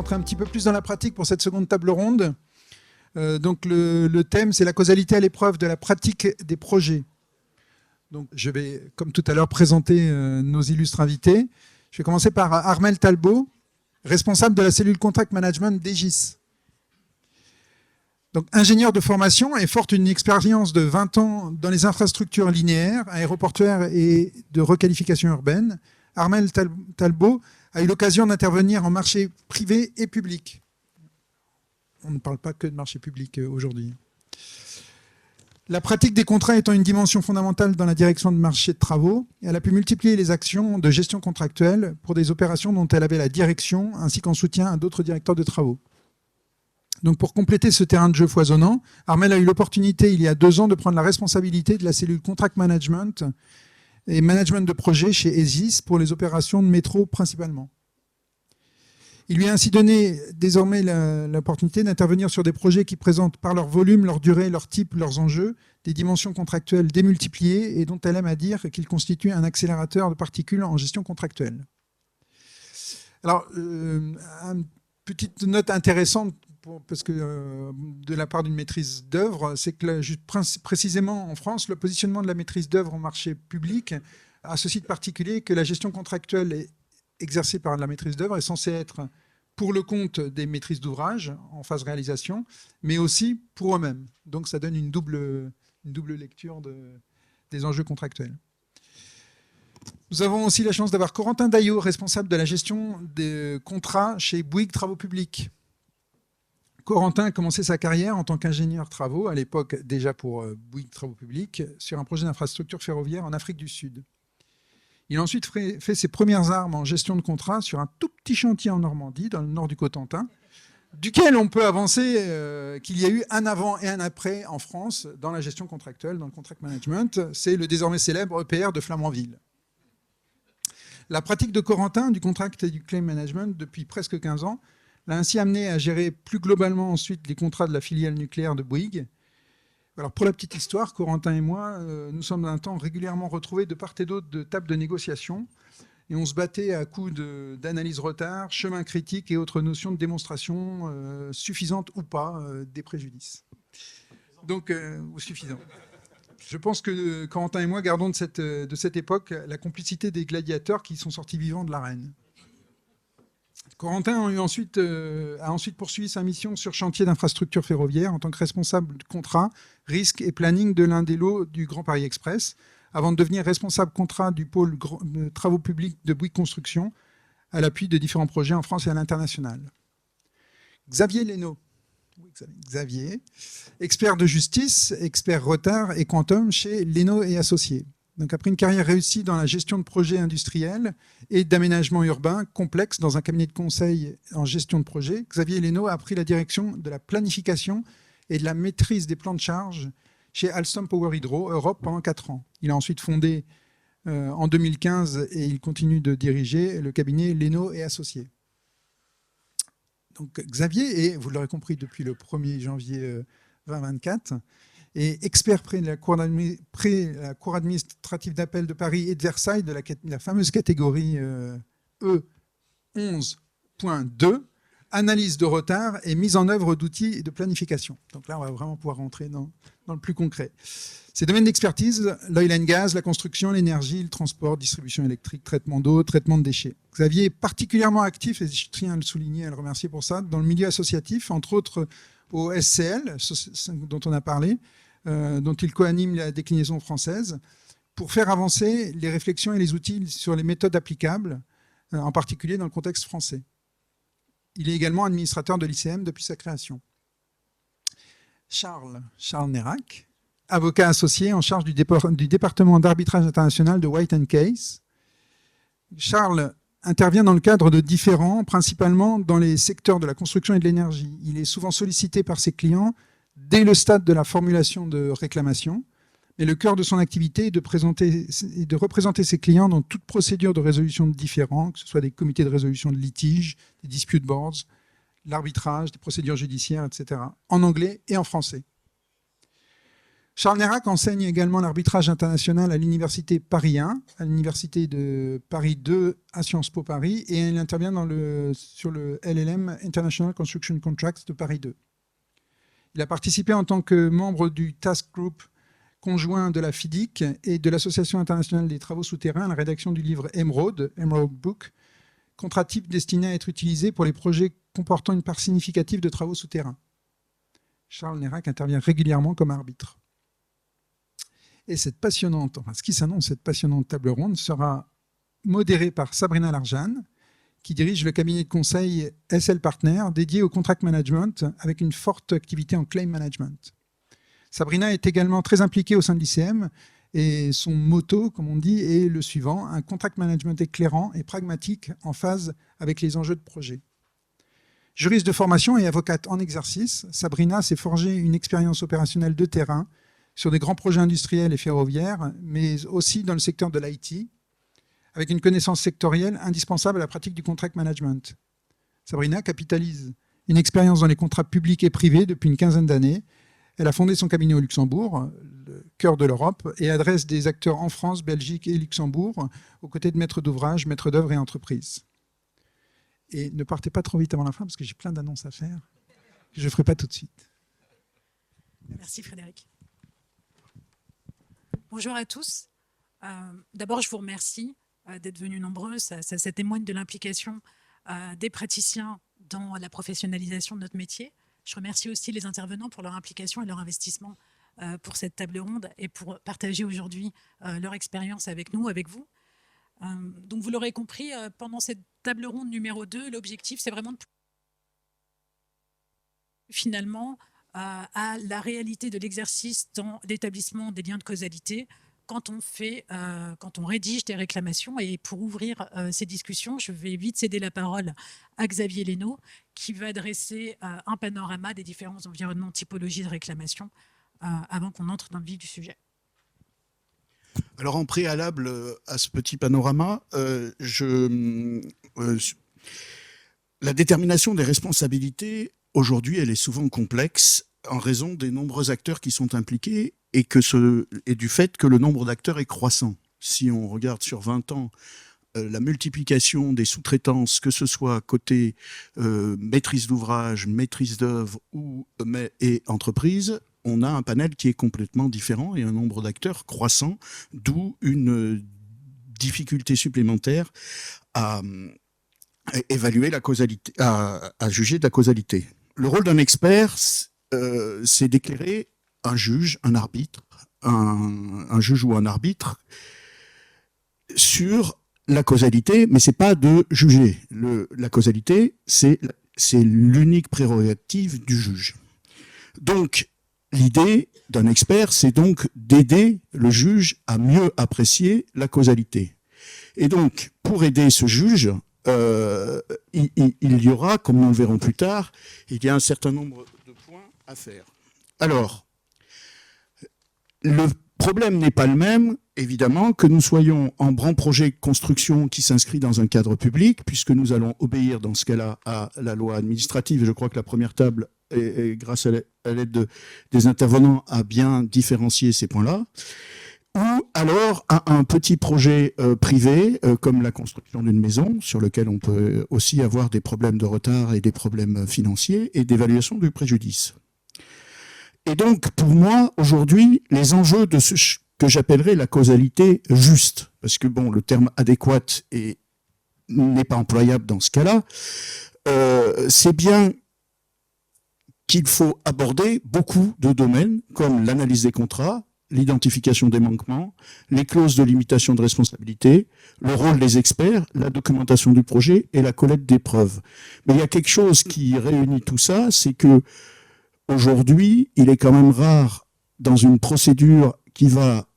rentrer un petit peu plus dans la pratique pour cette seconde table ronde. Donc le thème, c'est la causalité à l'épreuve de la pratique des projets. Donc je vais, comme tout à l'heure, présenter nos illustres invités. Je vais commencer par Armel Talbot, responsable de la cellule Contract Management d'Egis. Donc, ingénieur de formation et fort d'une expérience de 20 ans dans les infrastructures linéaires, aéroportuaires et de requalification urbaine, Armel Talbot a eu l'occasion d'intervenir en marché privé et public. On ne parle pas que de marché public aujourd'hui. La pratique des contrats étant une dimension fondamentale dans la direction de marché de travaux, elle a pu multiplier les actions de gestion contractuelle pour des opérations dont elle avait la direction, ainsi qu'en soutien à d'autres directeurs de travaux. Donc pour compléter ce terrain de jeu foisonnant, Armel a eu l'opportunité il y a 2 ans de prendre la responsabilité de la cellule Contract Management et Management de projet chez Egis pour les opérations de métro principalement. Il lui a ainsi donné désormais l'opportunité d'intervenir sur des projets qui présentent par leur volume, leur durée, leur type, leurs enjeux, des dimensions contractuelles démultipliées et dont elle aime à dire qu'ils constituent un accélérateur de particules en gestion contractuelle. Alors, une petite note intéressante parce que de la part d'une maîtrise d'œuvre, c'est que précisément en France, le positionnement de la maîtrise d'œuvre au marché public a ceci de particulier que la gestion contractuelle exercée par la maîtrise d'œuvre est censée être pour le compte des maîtrises d'ouvrage en phase réalisation, mais aussi pour eux-mêmes. Donc ça donne une double lecture des enjeux contractuels. Nous avons aussi la chance d'avoir Corentin Daillot, responsable de la gestion des contrats chez Bouygues Travaux Publics. Corentin a commencé sa carrière en tant qu'ingénieur travaux, à l'époque déjà pour Bouygues Travaux Publics, sur un projet d'infrastructure ferroviaire en Afrique du Sud. Il a ensuite fait ses premières armes en gestion de contrat sur un tout petit chantier en Normandie, dans le nord du Cotentin, duquel on peut avancer qu'il y a eu un avant et un après en France dans la gestion contractuelle, dans le contract management. C'est le désormais célèbre EPR de Flamanville. La pratique de Corentin du contract et du claim management depuis presque 15 ans l'a ainsi amené à gérer plus globalement ensuite les contrats de la filiale nucléaire de Bouygues. Alors pour la petite histoire, Corentin et moi, nous sommes un temps régulièrement retrouvés de part et d'autre de tables de négociation et on se battait à coups d'analyse retard, chemin critique et autres notions de démonstration suffisantes ou pas des préjudices. Donc, ou suffisant. Je pense que Corentin et moi gardons de cette époque la complicité des gladiateurs qui sont sortis vivants de l'arène. Corentin a ensuite poursuivi sa mission sur chantier d'infrastructure ferroviaire en tant que responsable de contrat, risque et planning de l'un des lots du Grand Paris Express, avant de devenir responsable contrat du pôle travaux publics de Bouygues Construction, à l'appui de différents projets en France et à l'international. Xavier Leno, Xavier, expert de justice, expert retard et quantum chez Leno et Associés. Donc après une carrière réussie dans la gestion de projets industriels et d'aménagement urbain complexe dans un cabinet de conseil en gestion de projet, Xavier Leno a pris la direction de la planification et de la maîtrise des plans de charge chez Alstom Power Hydro Europe pendant 4 ans. Il a ensuite fondé en 2015 et il continue de diriger le cabinet Leno et Associés. Donc Xavier est, vous l'aurez compris depuis le 1er janvier 2024, et expert près de la Cour administrative d'appel de Paris et de Versailles de la fameuse catégorie E11.2, analyse de retard et mise en œuvre d'outils de planification. Donc là, on va vraiment pouvoir rentrer dans le plus concret. Ces domaines d'expertise, l'oil and gas, la construction, l'énergie, le transport, distribution électrique, traitement d'eau, traitement de déchets. Xavier est particulièrement actif, et je tiens à le souligner, à le remercier pour ça, dans le milieu associatif, entre autres au SCL, dont on a parlé, dont il co-anime la déclinaison française, pour faire avancer les réflexions et les outils sur les méthodes applicables, en particulier dans le contexte français. Il est également administrateur de l'ICM depuis sa création. Charles Nérac, avocat associé en charge du département d'arbitrage international de White & Case. Charles intervient dans le cadre de différents, principalement dans les secteurs de la construction et de l'énergie. Il est souvent sollicité par ses clients dès le stade de la formulation de réclamation, mais le cœur de son activité est de représenter ses clients dans toute procédure de résolution de différends, que ce soit des comités de résolution de litiges, des dispute boards, l'arbitrage, des procédures judiciaires, etc., en anglais et en français. Charles Nérac enseigne également l'arbitrage international à l'université Paris 1, à l'université de Paris 2 à Sciences Po Paris, et il intervient sur le LLM International Construction Contracts de Paris 2. Il a participé en tant que membre du Task Group conjoint de la FIDIC et de l'Association internationale des travaux souterrains à la rédaction du livre Emerald Book, contrat type destiné à être utilisé pour les projets comportant une part significative de travaux souterrains. Charles Nérac intervient régulièrement comme arbitre. Et cette passionnante, enfin, ce qui s'annonce, cette passionnante table ronde sera modérée par Sabrina Larjane, qui dirige le cabinet de conseil SL Partner dédié au contract management avec une forte activité en claim management. Sabrina est également très impliquée au sein de l'ICM et son motto, comme on dit, est le suivant: un contract management éclairant et pragmatique en phase avec les enjeux de projet. Juriste de formation et avocate en exercice, Sabrina s'est forgée une expérience opérationnelle de terrain sur des grands projets industriels et ferroviaires, mais aussi dans le secteur de l'IT, avec une connaissance sectorielle indispensable à la pratique du contract management. Sabrina capitalise une expérience dans les contrats publics et privés depuis une quinzaine d'années. Elle a fondé son cabinet au Luxembourg, le cœur de l'Europe, et adresse des acteurs en France, Belgique et Luxembourg, aux côtés de maîtres d'ouvrage, maîtres d'œuvre et entreprises. Et ne partez pas trop vite avant la fin, parce que j'ai plein d'annonces à faire, que je ne ferai pas tout de suite. Merci Frédéric. Bonjour à tous. D'abord, je vous remercie d'être venus nombreux. Ça témoigne de l'implication des praticiens dans la professionnalisation de notre métier. Je remercie aussi les intervenants pour leur implication et leur investissement pour cette table ronde et pour partager aujourd'hui leur expérience avec nous, avec vous. Donc, vous l'aurez compris, pendant cette table ronde numéro 2, l'objectif, c'est vraiment de finalement à la réalité de l'exercice dans l'établissement des liens de causalité quand on rédige des réclamations. Et pour ouvrir ces discussions, je vais vite céder la parole à Xavier Leno, qui va dresser un panorama des différents environnements typologie de réclamation avant qu'on entre dans le vif du sujet. Alors, en préalable à ce petit panorama, la détermination des responsabilités, aujourd'hui, elle est souvent complexe en raison des nombreux acteurs qui sont impliqués et du fait que le nombre d'acteurs est croissant. Si on regarde sur 20 ans, la multiplication des sous-traitances, que ce soit côté maîtrise d'ouvrage, maîtrise d'œuvre et entreprise, on a un panel qui est complètement différent et un nombre d'acteurs croissant, d'où une difficulté supplémentaire à évaluer la causalité, à juger de la causalité. Le rôle d'un expert, c'est d'éclairer un juge, un arbitre, un juge ou un arbitre sur la causalité, mais c'est pas de juger. La causalité, c'est l'unique prérogative du juge. Donc, l'idée d'un expert, c'est donc d'aider le juge à mieux apprécier la causalité. Et donc, pour aider ce juge, il y aura, comme nous le verrons plus tard, il y a un certain nombre de points à faire. Alors, le problème n'est pas le même, évidemment, que nous soyons en grand projet de construction qui s'inscrit dans un cadre public, puisque nous allons obéir dans ce cas-là à la loi administrative. Et je crois que la première table, grâce à l'aide des intervenants, a bien différencié ces points-là. Ou alors à un petit projet privé, comme la construction d'une maison, sur lequel on peut aussi avoir des problèmes de retard et des problèmes financiers et d'évaluation du préjudice. Et donc, pour moi, aujourd'hui, les enjeux de ce que j'appellerais la causalité juste, parce que bon, le terme adéquat n'est pas employable dans ce cas-là, c'est bien qu'il faut aborder beaucoup de domaines, comme l'analyse des contrats, l'identification des manquements, les clauses de limitation de responsabilité, le rôle des experts, la documentation du projet et la collecte des preuves. Mais il y a quelque chose qui réunit tout ça, c'est que aujourd'hui, il est quand même rare dans une procédure qui va,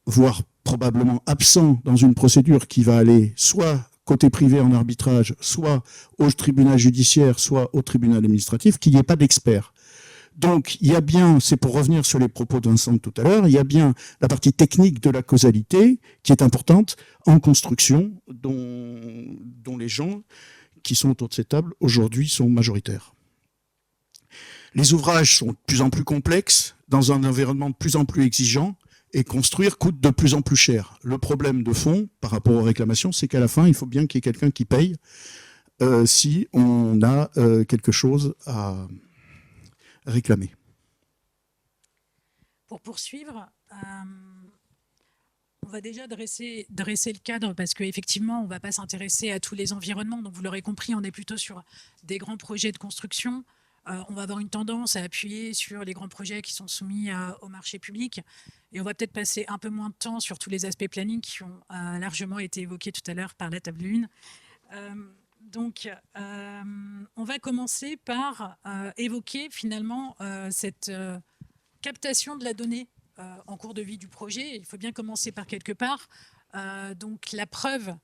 voire probablement absent dans une procédure qui va aller soit côté privé en arbitrage, soit au tribunal judiciaire, soit au tribunal administratif, qu'il n'y ait pas d'experts. Donc, il y a bien, c'est pour revenir sur les propos de Vincent tout à l'heure, il y a bien la partie technique de la causalité qui est importante en construction, dont les gens qui sont autour de cette table aujourd'hui sont majoritaires. Les ouvrages sont de plus en plus complexes, dans un environnement de plus en plus exigeant, et construire coûte de plus en plus cher. Le problème de fond par rapport aux réclamations, c'est qu'à la fin, il faut bien qu'il y ait quelqu'un qui paye si on a quelque chose à réclamer. Pour poursuivre, on va déjà dresser le cadre parce qu'effectivement, on ne va pas s'intéresser à tous les environnements. Donc, vous l'aurez compris, on est plutôt sur des grands projets de construction. On va avoir une tendance à appuyer sur les grands projets qui sont soumis au marché public. Et on va peut-être passer un peu moins de temps sur tous les aspects planning qui ont largement été évoqués tout à l'heure par la table 1. Donc, on va commencer par évoquer finalement cette captation de la donnée en cours de vie du projet. Il faut bien commencer par quelque part. Donc, la preuve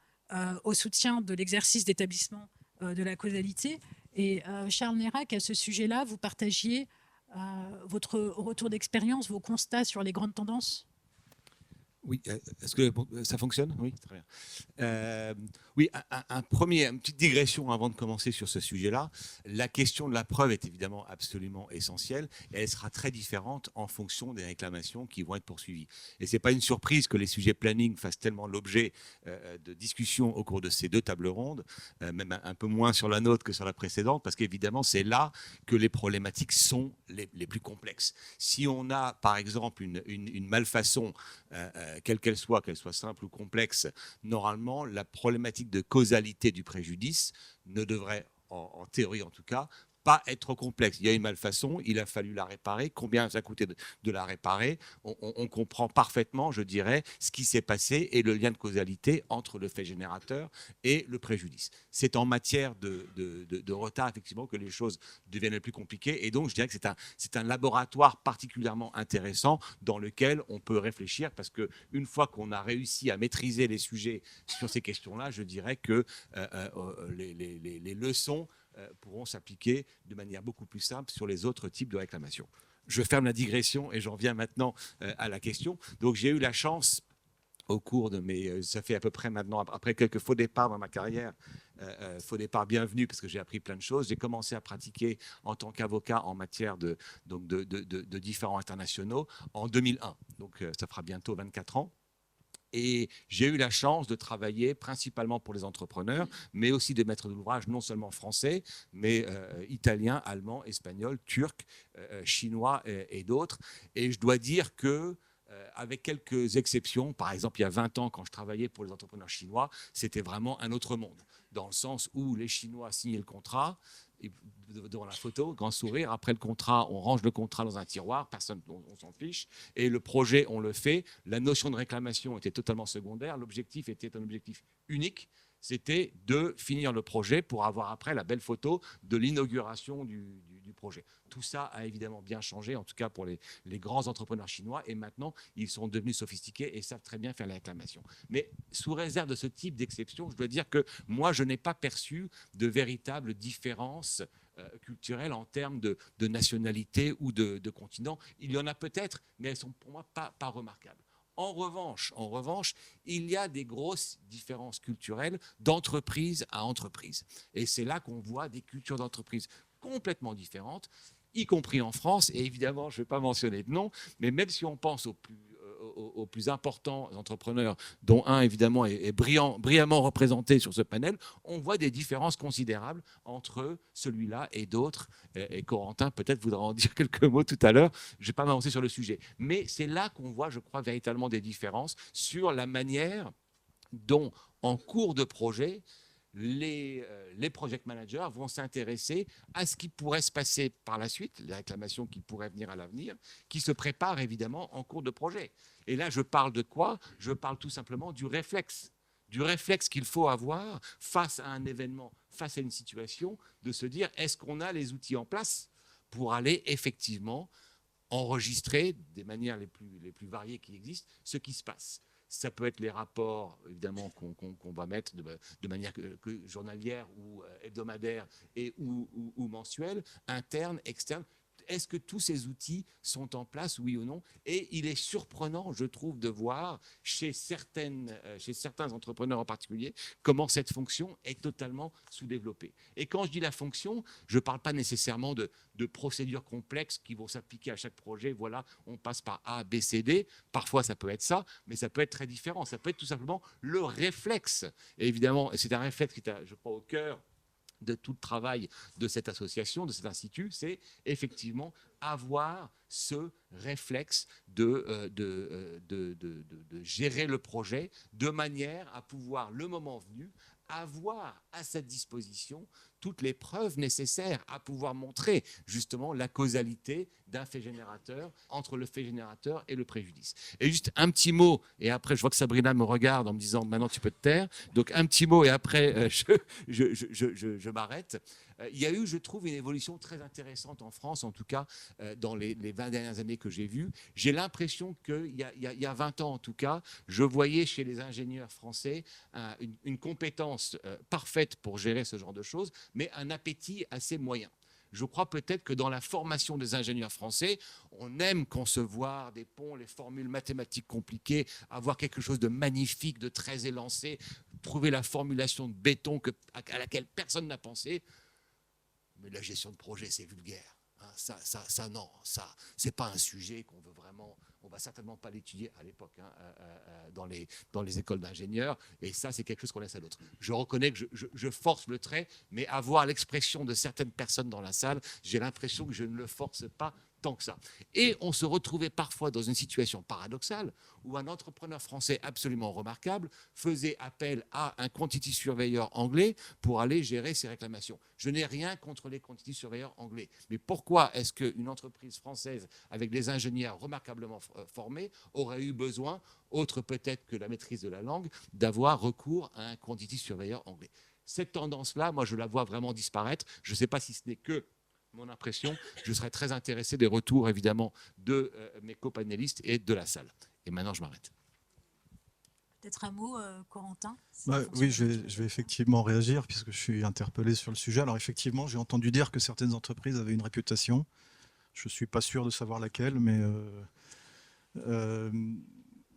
au soutien de l'exercice d'établissement de la causalité. Et Charles Nérac, à ce sujet-là, vous partagiez votre retour d'expérience, vos constats sur les grandes tendances? Oui, est-ce que ça fonctionne? Oui, très bien. Oui, une petite digression avant de commencer sur ce sujet-là. La question de la preuve est évidemment absolument essentielle et elle sera très différente en fonction des réclamations qui vont être poursuivies. Et ce n'est pas une surprise que les sujets planning fassent tellement l'objet de discussions au cours de ces deux tables rondes, même un peu moins sur la nôtre que sur la précédente, parce qu'évidemment, c'est là que les problématiques sont les plus complexes. Si on a, par exemple, une malfaçon, quelle qu'elle soit simple ou complexe, normalement, la problématique de causalité du préjudice ne devrait, en théorie en tout cas, pas être complexe. Il y a une malfaçon, il a fallu la réparer. Combien ça a coûté de la réparer? On comprend parfaitement, je dirais, ce qui s'est passé et le lien de causalité entre le fait générateur et le préjudice. C'est en matière de retard, effectivement, que les choses deviennent les plus compliquées. Et donc, je dirais que c'est un laboratoire particulièrement intéressant dans lequel on peut réfléchir parce qu'une fois qu'on a réussi à maîtriser les sujets sur ces questions-là, je dirais que les leçons pourront s'appliquer de manière beaucoup plus simple sur les autres types de réclamations. Je ferme la digression et j'en viens maintenant à la question. Donc j'ai eu la chance au cours de mes... ça fait à peu près maintenant, après quelques faux départs dans ma carrière, faux départs bienvenus parce que j'ai appris plein de choses. J'ai commencé à pratiquer en tant qu'avocat en matière de différends internationaux en 2001. Donc ça fera bientôt 24 ans. Et j'ai eu la chance de travailler principalement pour les entrepreneurs, mais aussi des maîtres d'ouvrage non seulement français, mais italiens, allemands, espagnols, turcs, chinois et d'autres. Et je dois dire que, avec quelques exceptions, par exemple, il y a 20 ans, quand je travaillais pour les entrepreneurs chinois, c'était vraiment un autre monde, dans le sens où les Chinois signaient le contrat, devant la photo, grand sourire. Après le contrat, on range le contrat dans un tiroir, personne, on s'en fiche. Et le projet, on le fait. La notion de réclamation était totalement secondaire. L'objectif était un objectif unique. C'était de finir le projet pour avoir après la belle photo de l'inauguration du projet. Tout ça a évidemment bien changé, en tout cas pour les grands entrepreneurs chinois. Et maintenant, ils sont devenus sophistiqués et savent très bien faire la réclamation. Mais sous réserve de ce type d'exception, je dois dire que moi, je n'ai pas perçu de véritable différence culturelle en termes de nationalité ou de continent. Il y en a peut-être, mais elles sont pour moi pas remarquables. En revanche, il y a des grosses différences culturelles d'entreprise à entreprise. Et c'est là qu'on voit des cultures d'entreprise complètement différentes, y compris en France. Et évidemment, je ne vais pas mentionner de nom, mais même si on pense aux plus importants entrepreneurs, dont un évidemment est brillamment représenté sur ce panel, on voit des différences considérables entre celui-là et d'autres. Et Corentin peut-être voudra en dire quelques mots tout à l'heure. Je ne vais pas m'avancer sur le sujet. Mais c'est là qu'on voit, je crois, véritablement des différences sur la manière dont, en cours de projet, les project managers vont s'intéresser à ce qui pourrait se passer par la suite, les réclamations qui pourraient venir à l'avenir, qui se préparent évidemment en cours de projet. Et là, je parle de quoi? Je parle tout simplement du réflexe qu'il faut avoir face à un événement, face à une situation, de se dire, est-ce qu'on a les outils en place pour aller effectivement enregistrer des manières les plus variées qui existent ce qui se passe. Ça peut être les rapports, évidemment, qu'on va mettre de manière journalière ou hebdomadaire ou mensuelle, interne, externe. est-ce que tous ces outils sont en place, oui ou non? Et il est surprenant, je trouve, de voir chez certains entrepreneurs en particulier comment cette fonction est totalement sous-développée. Et quand je dis la fonction, je ne parle pas nécessairement de procédures complexes qui vont s'appliquer à chaque projet. Voilà, on passe par A, B, C, D. Parfois, ça peut être ça, mais ça peut être très différent. Ça peut être tout simplement le réflexe. Et évidemment, c'est un réflexe qui est, je crois, au cœur de tout le travail de cette association, de cet institut, c'est effectivement avoir ce réflexe de gérer le projet de manière à pouvoir, le moment venu, avoir à sa disposition toutes les preuves nécessaires à pouvoir montrer justement la causalité d'un fait générateur entre le fait générateur et le préjudice. Et juste un petit mot, et après je vois que Sabrina me regarde en me disant maintenant tu peux te taire, donc un petit mot et après je m'arrête. Il y a eu, je trouve, une évolution très intéressante en France, en tout cas dans les 20 dernières années que j'ai vues. J'ai l'impression qu'il y a 20 ans, en tout cas, je voyais chez les ingénieurs français une compétence parfaite pour gérer ce genre de choses, mais un appétit assez moyen. Je crois peut-être que dans la formation des ingénieurs français, on aime concevoir des ponts, les formules mathématiques compliquées, avoir quelque chose de magnifique, de très élancé, trouver la formulation de béton à laquelle personne n'a pensé. Mais la gestion de projet, c'est vulgaire. Hein, ça, non, ça, c'est pas un sujet qu'on veut vraiment. On va certainement pas l'étudier à l'époque dans les écoles d'ingénieurs. Et ça, c'est quelque chose qu'on laisse à d'autres. Je reconnais que je force le trait, mais à voir l'expression de certaines personnes dans la salle, j'ai l'impression que je ne le force pas tant que ça. Et on se retrouvait parfois dans une situation paradoxale où un entrepreneur français absolument remarquable faisait appel à un quantity surveyor anglais pour aller gérer ses réclamations. Je n'ai rien contre les quantity surveyors anglais. Mais pourquoi est-ce qu'une entreprise française avec des ingénieurs remarquablement formés aurait eu besoin, autre peut-être que la maîtrise de la langue, d'avoir recours à un quantity surveyor anglais? Cette tendance-là, moi, je la vois vraiment disparaître. Je ne sais pas si ce n'est que mon impression. Je serais très intéressé des retours, évidemment, de mes copanélistes et de la salle. Et maintenant, je m'arrête. Peut-être un mot, Corentin? Oui, je vais effectivement réagir puisque je suis interpellé sur le sujet. Alors effectivement, j'ai entendu dire que certaines entreprises avaient une réputation. Je ne suis pas sûr de savoir laquelle, mais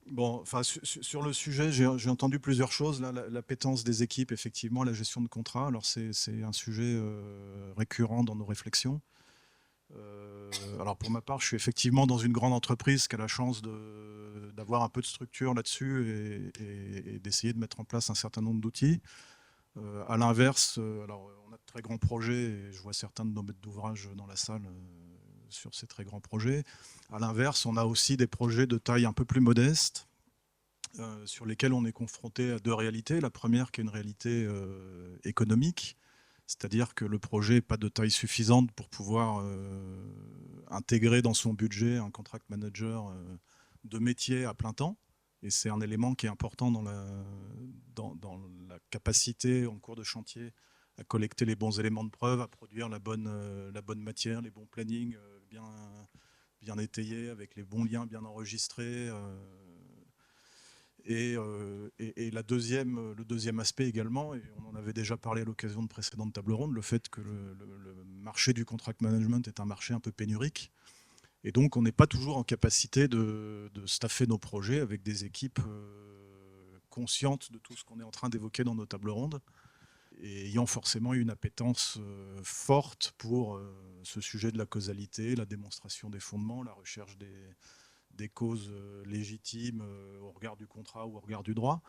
bon, enfin, sur le sujet, j'ai entendu plusieurs choses. Là, l'appétence des équipes, effectivement, la gestion de contrats. Alors c'est un sujet récurrent dans nos réflexions. Alors pour ma part, je suis effectivement dans une grande entreprise qui a la chance d'avoir un peu de structure là-dessus et d'essayer de mettre en place un certain nombre d'outils. À l'inverse, alors on a de très grands projets et je vois certains de nos maîtres d'ouvrage dans la salle sur ces très grands projets. À l'inverse, on a aussi des projets de taille un peu plus modeste sur lesquels on est confronté à deux réalités. La première qui est une réalité économique, c'est-à-dire que le projet n'est pas de taille suffisante pour pouvoir intégrer dans son budget un contract manager de métier à plein temps. Et c'est un élément qui est important dans la capacité en cours de chantier à collecter les bons éléments de preuve, à produire la bonne matière, les bons plannings bien étayés, avec les bons liens bien enregistrés. Et le deuxième aspect également, et on en avait déjà parlé à l'occasion de précédentes tables rondes, le fait que le marché du contract management est un marché un peu pénurique. Et donc on n'est pas toujours en capacité de staffer nos projets avec des équipes conscientes de tout ce qu'on est en train d'évoquer dans nos tables rondes, et ayant forcément une appétence forte pour ce sujet de la causalité, la démonstration des fondements, la recherche des causes légitimes au regard du contrat ou au regard du droit.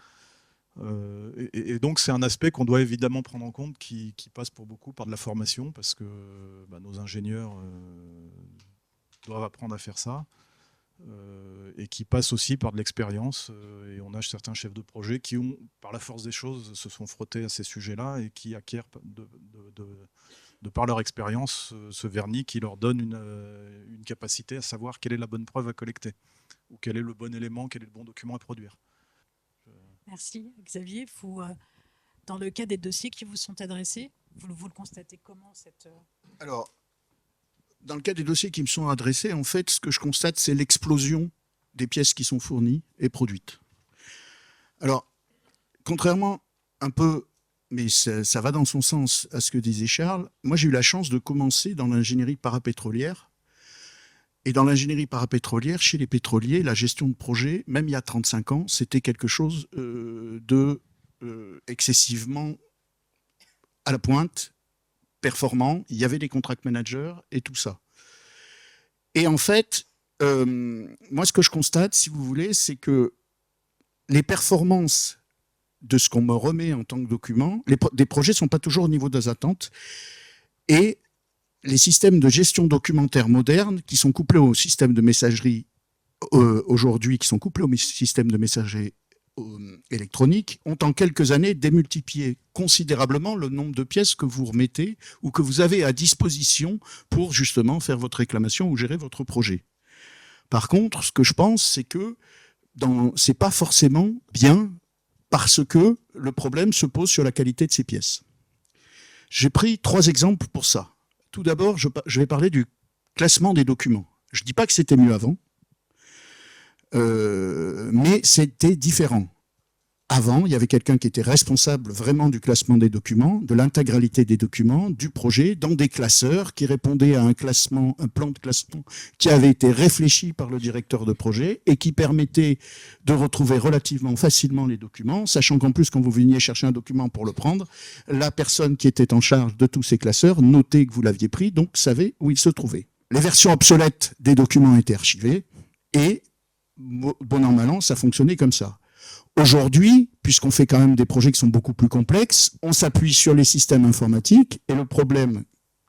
Et donc c'est un aspect qu'on doit évidemment prendre en compte qui passe pour beaucoup par de la formation, parce que nos ingénieurs doivent apprendre à faire ça, et qui passe aussi par de l'expérience. Et on a certains chefs de projet qui ont, par la force des choses, se sont frottés à ces sujets-là et qui acquièrent de par leur expérience ce vernis qui leur donne une capacité à savoir quelle est la bonne preuve à collecter, ou quel est le bon élément, quel est le bon document à produire. Merci Xavier. Vous, dans le cas des dossiers qui vous sont adressés, vous le constatez comment cette... Alors, dans le cas des dossiers qui me sont adressés, en fait, ce que je constate, c'est l'explosion des pièces qui sont fournies et produites. Alors, contrairement un peu, mais ça va dans son sens à ce que disait Charles, moi j'ai eu la chance de commencer dans l'ingénierie parapétrolière Et dans l'ingénierie parapétrolière, chez les pétroliers, la gestion de projet, même il y a 35 ans, c'était quelque chose de excessivement à la pointe, performant. Il y avait des contract managers et tout ça. Et en fait, moi, ce que je constate, si vous voulez, c'est que les performances de ce qu'on me remet en tant que document, des projets ne sont pas toujours au niveau des attentes. Et les systèmes de gestion documentaire modernes qui sont couplés au système de messagerie aujourd'hui, qui sont couplés au système de messagerie électronique, ont en quelques années démultiplié considérablement le nombre de pièces que vous remettez ou que vous avez à disposition pour justement faire votre réclamation ou gérer votre projet. Par contre, ce que je pense, c'est que c'est pas forcément bien parce que le problème se pose sur la qualité de ces pièces. J'ai pris 3 exemples pour ça. Tout d'abord, je vais parler du classement des documents. Je ne dis pas que c'était mieux avant, mais c'était différent. Avant, il y avait quelqu'un qui était responsable vraiment du classement des documents, de l'intégralité des documents, du projet, dans des classeurs qui répondaient à un plan de classement qui avait été réfléchi par le directeur de projet et qui permettait de retrouver relativement facilement les documents, sachant qu'en plus, quand vous veniez chercher un document pour le prendre, la personne qui était en charge de tous ces classeurs notait que vous l'aviez pris, donc savait où il se trouvait. Les versions obsolètes des documents étaient archivées et, bon an, mal an, ça fonctionnait comme ça. Aujourd'hui, puisqu'on fait quand même des projets qui sont beaucoup plus complexes, on s'appuie sur les systèmes informatiques et le problème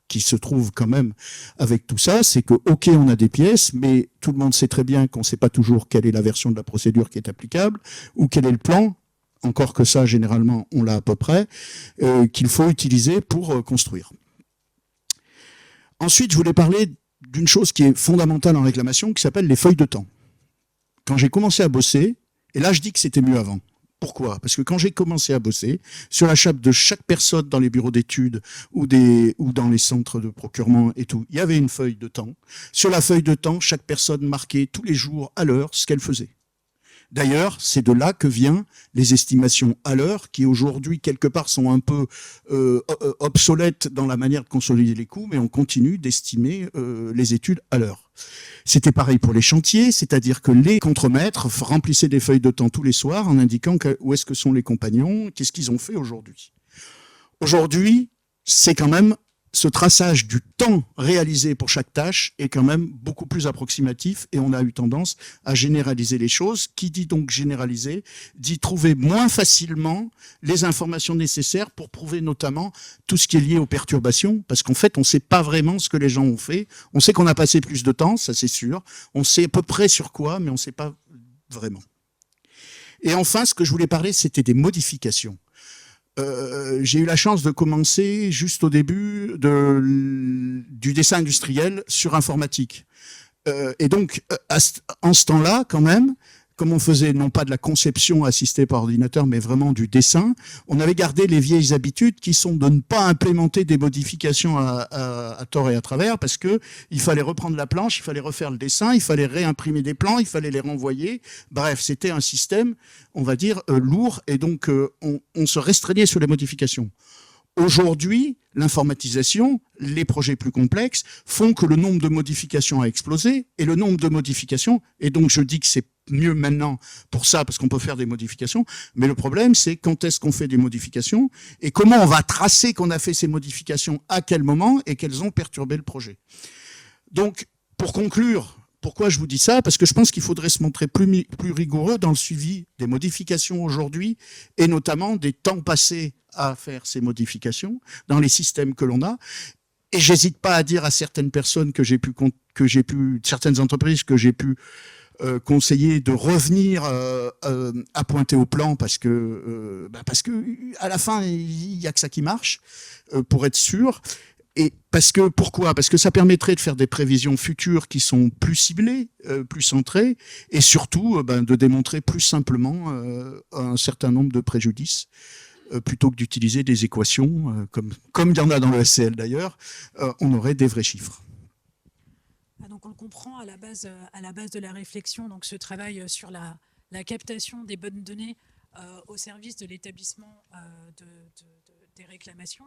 qui se trouve quand même avec tout ça, c'est que, ok, on a des pièces, mais tout le monde sait très bien qu'on ne sait pas toujours quelle est la version de la procédure qui est applicable ou quel est le plan, encore que ça, généralement, on l'a à peu près, qu'il faut utiliser pour construire. Ensuite, je voulais parler d'une chose qui est fondamentale en réclamation, qui s'appelle les feuilles de temps. Quand j'ai commencé à bosser, et là, je dis que c'était mieux avant. Pourquoi ? Parce que quand j'ai commencé à bosser, sur la chape de chaque personne dans les bureaux d'études ou dans les centres de procurement et tout, il y avait une feuille de temps. Sur la feuille de temps, chaque personne marquait tous les jours, à l'heure, ce qu'elle faisait. D'ailleurs, c'est de là que viennent les estimations à l'heure, qui aujourd'hui, quelque part, sont un peu obsolètes dans la manière de consolider les coûts, mais on continue d'estimer les études à l'heure. C'était pareil pour les chantiers, c'est-à-dire que les contremaîtres remplissaient des feuilles de temps tous les soirs en indiquant où est-ce que sont les compagnons, qu'est-ce qu'ils ont fait aujourd'hui. Aujourd'hui, c'est quand même ce traçage du temps réalisé pour chaque tâche est quand même beaucoup plus approximatif et on a eu tendance à généraliser les choses. Qui dit donc généraliser, dit trouver moins facilement les informations nécessaires pour prouver notamment tout ce qui est lié aux perturbations, parce qu'en fait, on ne sait pas vraiment ce que les gens ont fait. On sait qu'on a passé plus de temps, ça c'est sûr. On sait à peu près sur quoi, mais on ne sait pas vraiment. Et enfin, ce que je voulais parler, c'était des modifications. J'ai eu la chance de commencer juste au début du dessin industriel sur informatique. Et donc, en ce temps-là, quand même, comme on faisait non pas de la conception assistée par ordinateur, mais vraiment du dessin, on avait gardé les vieilles habitudes qui sont de ne pas implémenter des modifications à tort et à travers, parce que il fallait reprendre la planche, il fallait refaire le dessin, il fallait réimprimer des plans, il fallait les renvoyer. Bref, c'était un système, on va dire, lourd, et donc on se restreignait sur les modifications. Aujourd'hui, l'informatisation, les projets plus complexes, font que le nombre de modifications a explosé, et le nombre de modifications, et donc je dis que c'est mieux maintenant pour ça, parce qu'on peut faire des modifications, mais le problème, c'est quand est-ce qu'on fait des modifications, et comment on va tracer qu'on a fait ces modifications, à quel moment, et qu'elles ont perturbé le projet. Donc, pour conclure, pourquoi je vous dis ça ? Parce que je pense qu'il faudrait se montrer plus rigoureux dans le suivi des modifications aujourd'hui, et notamment des temps passés à faire ces modifications dans les systèmes que l'on a. Et j'hésite pas à dire à certaines personnes certaines entreprises que j'ai pu conseiller de revenir à pointer au plan parce que à la fin il y a que ça qui marche pour être sûr. Et pourquoi ? Parce que ça permettrait de faire des prévisions futures qui sont plus ciblées, plus centrées, et surtout de démontrer plus simplement un certain nombre de préjudices. Plutôt que d'utiliser des équations, comme il y en a dans le SCL d'ailleurs, on aurait des vrais chiffres. Donc on le comprend à la base de la réflexion, donc ce travail sur la captation des bonnes données au service de l'établissement des réclamations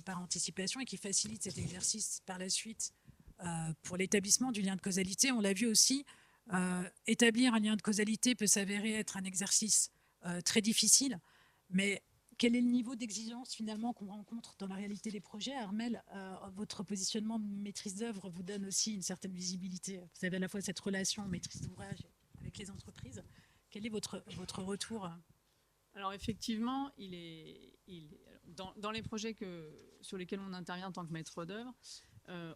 par anticipation et qui facilite cet exercice par la suite pour l'établissement du lien de causalité. On l'a vu aussi, établir un lien de causalité peut s'avérer être un exercice très difficile, mais quel est le niveau d'exigence finalement qu'on rencontre dans la réalité des projets? Armelle, votre positionnement de maîtrise d'œuvre vous donne aussi une certaine visibilité. Vous avez à la fois cette relation maîtrise d'ouvrage avec les entreprises. Quel est votre retour? Alors effectivement, dans les projets sur lesquels on intervient en tant que maître d'œuvre,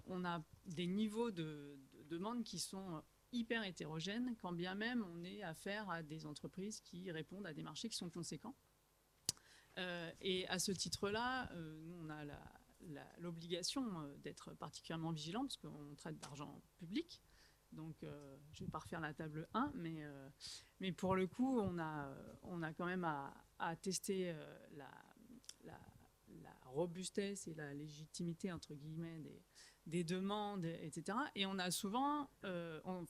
on a des niveaux de demande qui sont hyper hétérogènes, quand bien même on est affaire à des entreprises qui répondent à des marchés qui sont conséquents. Et à ce titre-là, nous, on a l'obligation d'être particulièrement vigilant parce qu'on traite d'argent public. Donc, je ne vais pas refaire la table 1, mais pour le coup, on a quand même à tester la robustesse et la légitimité, entre guillemets, des demandes, etc. Et on a souvent, on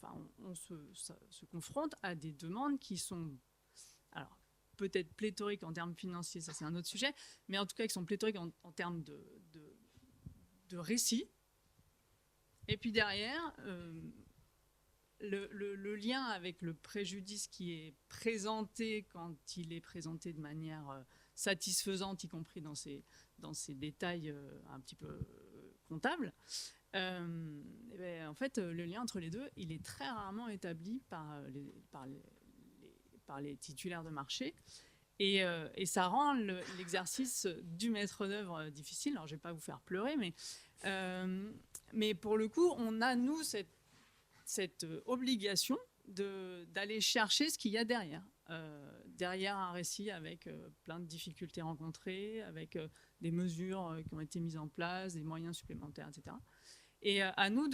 se confronte à des demandes qui sont, alors, peut-être pléthoriques en termes financiers, ça c'est un autre sujet, mais en tout cas qui sont pléthoriques en termes de récits. Et puis derrière, le lien avec le préjudice qui est présenté quand il est présenté de manière satisfaisante, y compris dans ses détails un petit peu comptables, en fait, le lien entre les deux, il est très rarement établi par les titulaires de marché. Et ça rend l'exercice du maître d'œuvre difficile. Alors, je ne vais pas vous faire pleurer, mais pour le coup, on a, nous, cette obligation d'aller chercher ce qu'il y a derrière. Derrière un récit avec plein de difficultés rencontrées, avec des mesures qui ont été mises en place, des moyens supplémentaires, etc. Et à nous,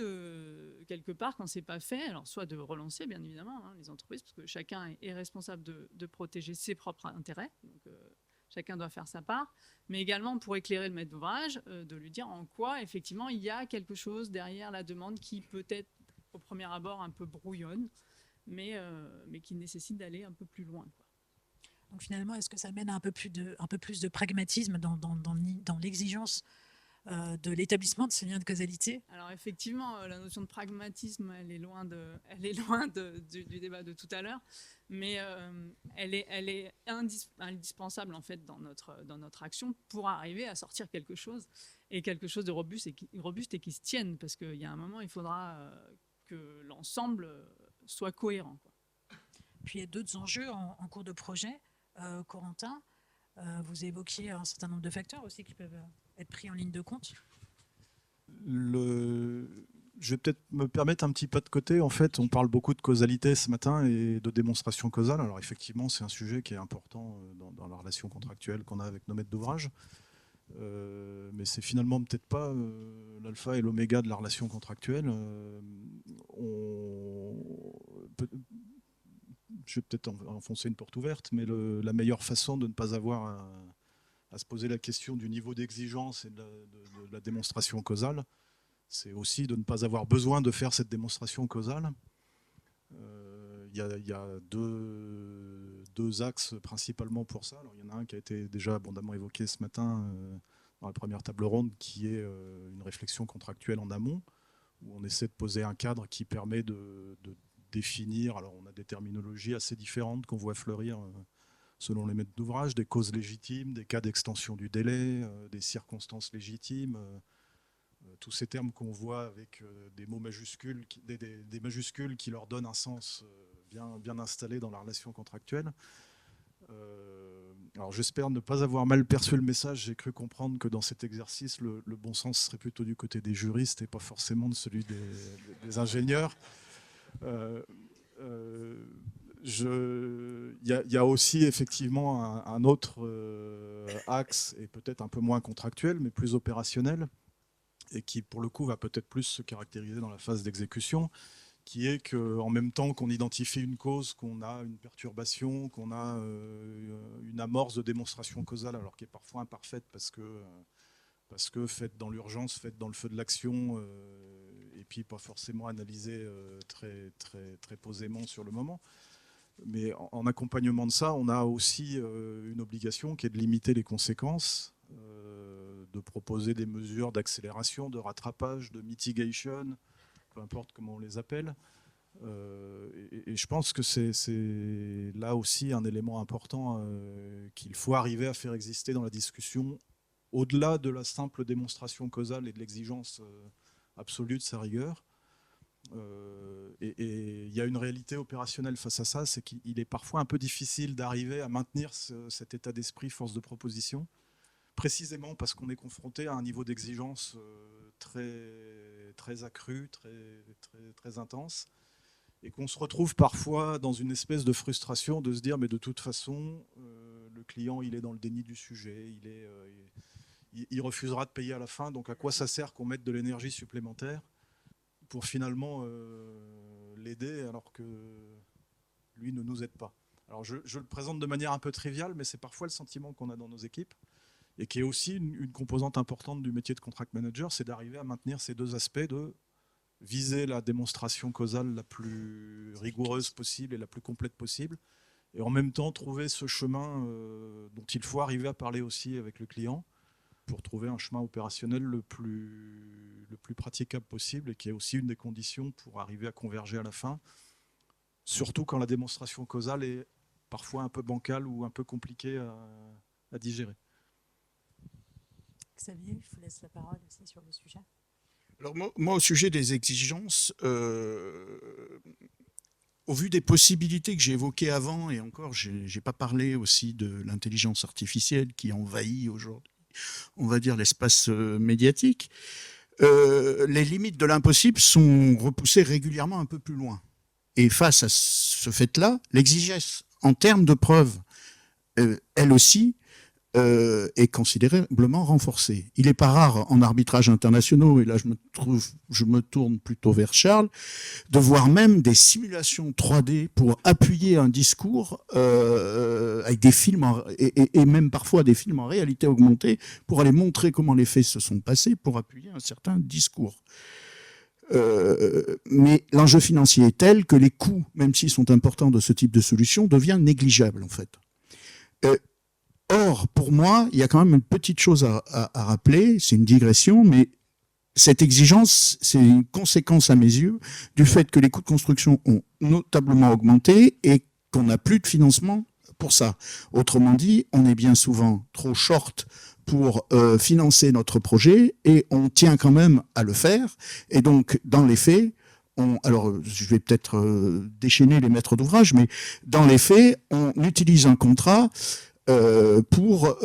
quelque part, quand ce n'est pas fait, alors soit de relancer, bien évidemment, les entreprises, parce que chacun est responsable de protéger ses propres intérêts, donc chacun doit faire sa part, mais également pour éclairer le maître d'ouvrage, de lui dire en quoi, effectivement, il y a quelque chose derrière la demande qui peut être, au premier abord, un peu brouillonne, mais qui nécessite d'aller un peu plus loin, quoi. Donc finalement, est-ce que ça mène à un peu plus de pragmatisme dans l'exigence de l'établissement de ce lien de causalité? Alors effectivement, la notion de pragmatisme, elle est loin du débat de tout à l'heure, mais elle est indispensable en fait dans notre action pour arriver à sortir quelque chose de robuste et qui se tienne, parce qu'il y a un moment, il faudra que l'ensemble soit cohérent, quoi. Puis il y a d'autres enjeux en cours de projet. Corentin, vous évoquiez un certain nombre de facteurs aussi qui peuvent être pris en ligne de compte. Je vais peut-être me permettre un petit pas de côté. En fait, on parle beaucoup de causalité ce matin et de démonstration causale. Alors effectivement, c'est un sujet qui est important dans la relation contractuelle qu'on a avec nos maîtres d'ouvrage. Mais c'est finalement peut-être pas l'alpha et l'oméga de la relation contractuelle. Je vais peut-être enfoncer une porte ouverte, mais la meilleure façon de ne pas avoir à se poser la question du niveau d'exigence et de la démonstration causale, c'est aussi de ne pas avoir besoin de faire cette démonstration causale. Il y a deux axes principalement pour ça. Alors, il y en a un qui a été déjà abondamment évoqué ce matin dans la première table ronde, qui est une réflexion contractuelle en amont, où on essaie de poser un cadre qui permet de définir, alors on a des terminologies assez différentes qu'on voit fleurir selon les maîtres d'ouvrage, des causes légitimes, des cas d'extension du délai, des circonstances légitimes, tous ces termes qu'on voit avec des mots majuscules, des majuscules qui leur donnent un sens bien installé dans la relation contractuelle. Alors j'espère ne pas avoir mal perçu le message. J'ai cru comprendre que dans cet exercice, le bon sens serait plutôt du côté des juristes et pas forcément de celui des ingénieurs. Il y a aussi effectivement un autre axe, et peut-être un peu moins contractuel, mais plus opérationnel, et qui pour le coup va peut-être plus se caractériser dans la phase d'exécution, qui est qu'en même temps qu'on identifie une cause, qu'on a une perturbation, qu'on a une amorce de démonstration causale, alors qui est parfois imparfaite parce que faite dans l'urgence, faite dans le feu de l'action, et puis pas forcément analysée très posément sur le moment. Mais en accompagnement de ça, on a aussi une obligation qui est de limiter les conséquences, de proposer des mesures d'accélération, de rattrapage, de mitigation, peu importe comment on les appelle. Et je pense que c'est là aussi un élément important qu'il faut arriver à faire exister dans la discussion, au-delà de la simple démonstration causale et de l'exigence absolue de sa rigueur. Et il y a une réalité opérationnelle face à ça, c'est qu'il est parfois un peu difficile d'arriver à maintenir cet état d'esprit force de proposition, précisément parce qu'on est confronté à un niveau d'exigence très accru, très intense, et qu'on se retrouve parfois dans une espèce de frustration de se dire mais de toute façon, le client il est dans le déni du sujet, il refusera de payer à la fin, donc à quoi ça sert qu'on mette de l'énergie supplémentaire pour finalement l'aider alors que lui ne nous aide pas. Alors je le présente de manière un peu triviale, mais c'est parfois le sentiment qu'on a dans nos équipes et qui est aussi une composante importante du métier de contract manager, c'est d'arriver à maintenir ces deux aspects de viser la démonstration causale la plus rigoureuse possible et la plus complète possible, et en même temps trouver ce chemin dont il faut arriver à parler aussi avec le client pour trouver un chemin opérationnel le plus praticable possible et qui est aussi une des conditions pour arriver à converger à la fin, surtout quand la démonstration causale est parfois un peu bancale ou un peu compliquée à digérer. Xavier, je vous laisse la parole aussi sur le sujet. Alors moi, au sujet des exigences, au vu des possibilités que j'ai évoquées avant, et encore, je n'ai pas parlé aussi de l'intelligence artificielle qui envahit aujourd'hui, on va dire, l'espace médiatique, les limites de l'impossible sont repoussées régulièrement un peu plus loin. Et face à ce fait-là, l'exigence en termes de preuves, elle aussi, est considérablement renforcée. Il n'est pas rare en arbitrage internationaux, et là je me tourne plutôt vers Charles, de voir même des simulations 3D pour appuyer un discours avec des films et même parfois des films en réalité augmentée pour aller montrer comment les faits se sont passés pour appuyer un certain discours. Mais l'enjeu financier est tel que les coûts, même s'ils sont importants de ce type de solution, deviennent négligeables en fait. Or, pour moi, il y a quand même une petite chose à rappeler, c'est une digression, mais cette exigence, c'est une conséquence à mes yeux du fait que les coûts de construction ont notablement augmenté et qu'on n'a plus de financement pour ça. Autrement dit, on est bien souvent trop short pour financer notre projet et on tient quand même à le faire. Et donc, dans les faits, alors je vais peut-être déchaîner les maîtres d'ouvrage, mais dans les faits, on utilise un contrat pour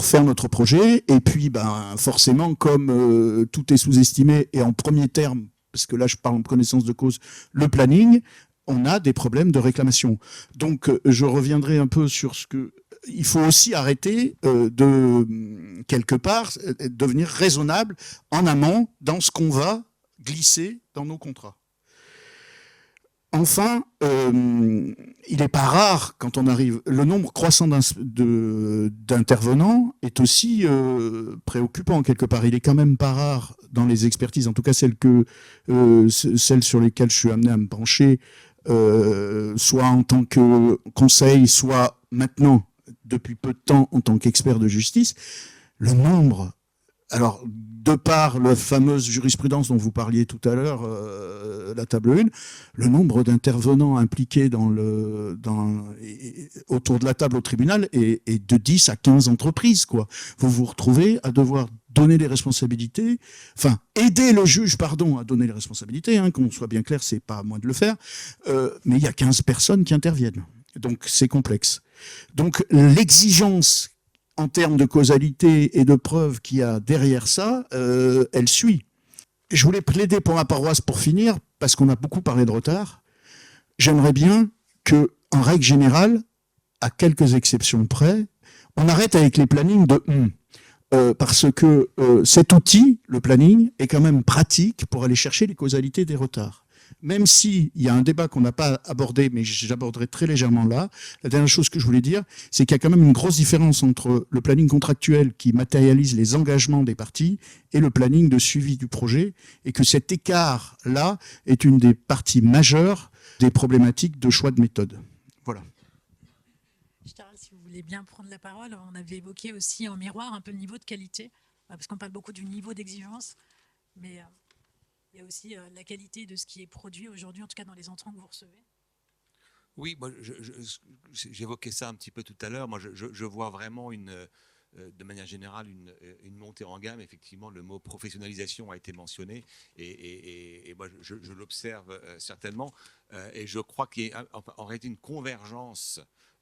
faire notre projet, et puis forcément comme tout est sous-estimé, et en premier terme, parce que là je parle en connaissance de cause, le planning, on a des problèmes de réclamation. Donc je reviendrai un peu sur ce que il faut aussi arrêter de quelque part devenir raisonnable en amont dans ce qu'on va glisser dans nos contrats. Enfin, il n'est pas rare, quand on arrive, le nombre croissant d'intervenants est aussi préoccupant quelque part. Il est quand même pas rare dans les expertises, en tout cas celles sur lesquelles je suis amené à me pencher, soit en tant que conseil, soit maintenant, depuis peu de temps, en tant qu'expert de justice. Le nombre, alors de par la fameuse jurisprudence dont vous parliez tout à l'heure, la table 1, le nombre d'intervenants impliqués autour de la table au tribunal est de 10 à 15 entreprises, quoi. Vous vous retrouvez à devoir donner les responsabilités, enfin, aider le juge, à donner les responsabilités, qu'on soit bien clair, c'est pas à moi de le faire, mais il y a 15 personnes qui interviennent. Donc, c'est complexe. Donc, l'exigence en termes de causalité et de preuves qu'il y a derrière ça, elle suit. Je voulais plaider pour ma paroisse pour finir, parce qu'on a beaucoup parlé de retard. J'aimerais bien que, en règle générale, à quelques exceptions près, on arrête avec les plannings de parce que cet outil, le planning, est quand même pratique pour aller chercher les causalités des retards. Même s'il y a un débat qu'on n'a pas abordé, mais j'aborderai très légèrement là, la dernière chose que je voulais dire, c'est qu'il y a quand même une grosse différence entre le planning contractuel qui matérialise les engagements des parties et le planning de suivi du projet, et que cet écart-là est une des parties majeures des problématiques de choix de méthode. Voilà. Charles, si vous voulez voulais bien prendre la parole. On avait évoqué aussi en miroir un peu le niveau de qualité, parce qu'on parle beaucoup du niveau d'exigence, mais il y a aussi la qualité de ce qui est produit aujourd'hui, en tout cas dans les entrants que vous recevez. Oui, moi, j'évoquais ça un petit peu tout à l'heure. Moi, je vois vraiment de manière générale une montée en gamme. Effectivement, le mot professionnalisation a été mentionné et moi, je l'observe certainement. Et je crois qu'il y a en réalité une convergence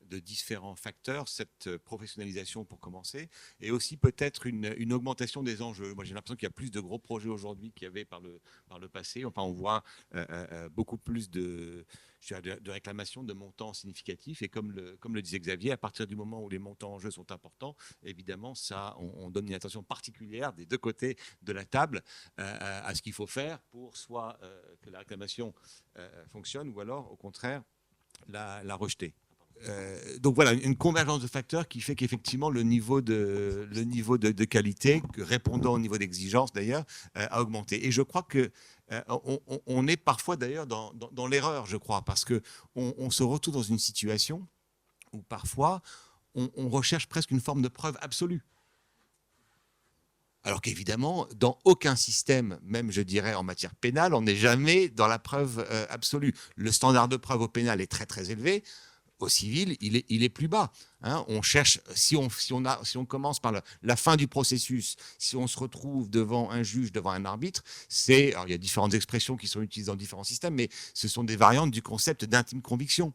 de différents facteurs, cette professionnalisation pour commencer, et aussi peut-être une augmentation des enjeux. Moi, j'ai l'impression qu'il y a plus de gros projets aujourd'hui qu'il y avait par le passé. Enfin, on voit beaucoup plus de réclamations de montants significatifs. Et comme le disait Xavier, à partir du moment où les montants en jeu sont importants, évidemment, on donne une attention particulière des deux côtés de la table à ce qu'il faut faire pour soit que la réclamation fonctionne ou alors, au contraire, la rejeter. Donc voilà, une convergence de facteurs qui fait qu'effectivement le niveau de qualité, répondant au niveau d'exigence d'ailleurs, a augmenté. Et je crois que on est parfois d'ailleurs dans l'erreur, je crois, parce que on se retrouve dans une situation où parfois on recherche presque une forme de preuve absolue. Alors qu'évidemment, dans aucun système, même je dirais en matière pénale, on n'est jamais dans la preuve absolue. Le standard de preuve au pénal est très très élevé. Au civil, il est plus bas. Hein. On cherche, si on commence par la fin du processus, si on se retrouve devant un juge, devant un arbitre, alors il y a différentes expressions qui sont utilisées dans différents systèmes, mais ce sont des variantes du concept d'intime conviction.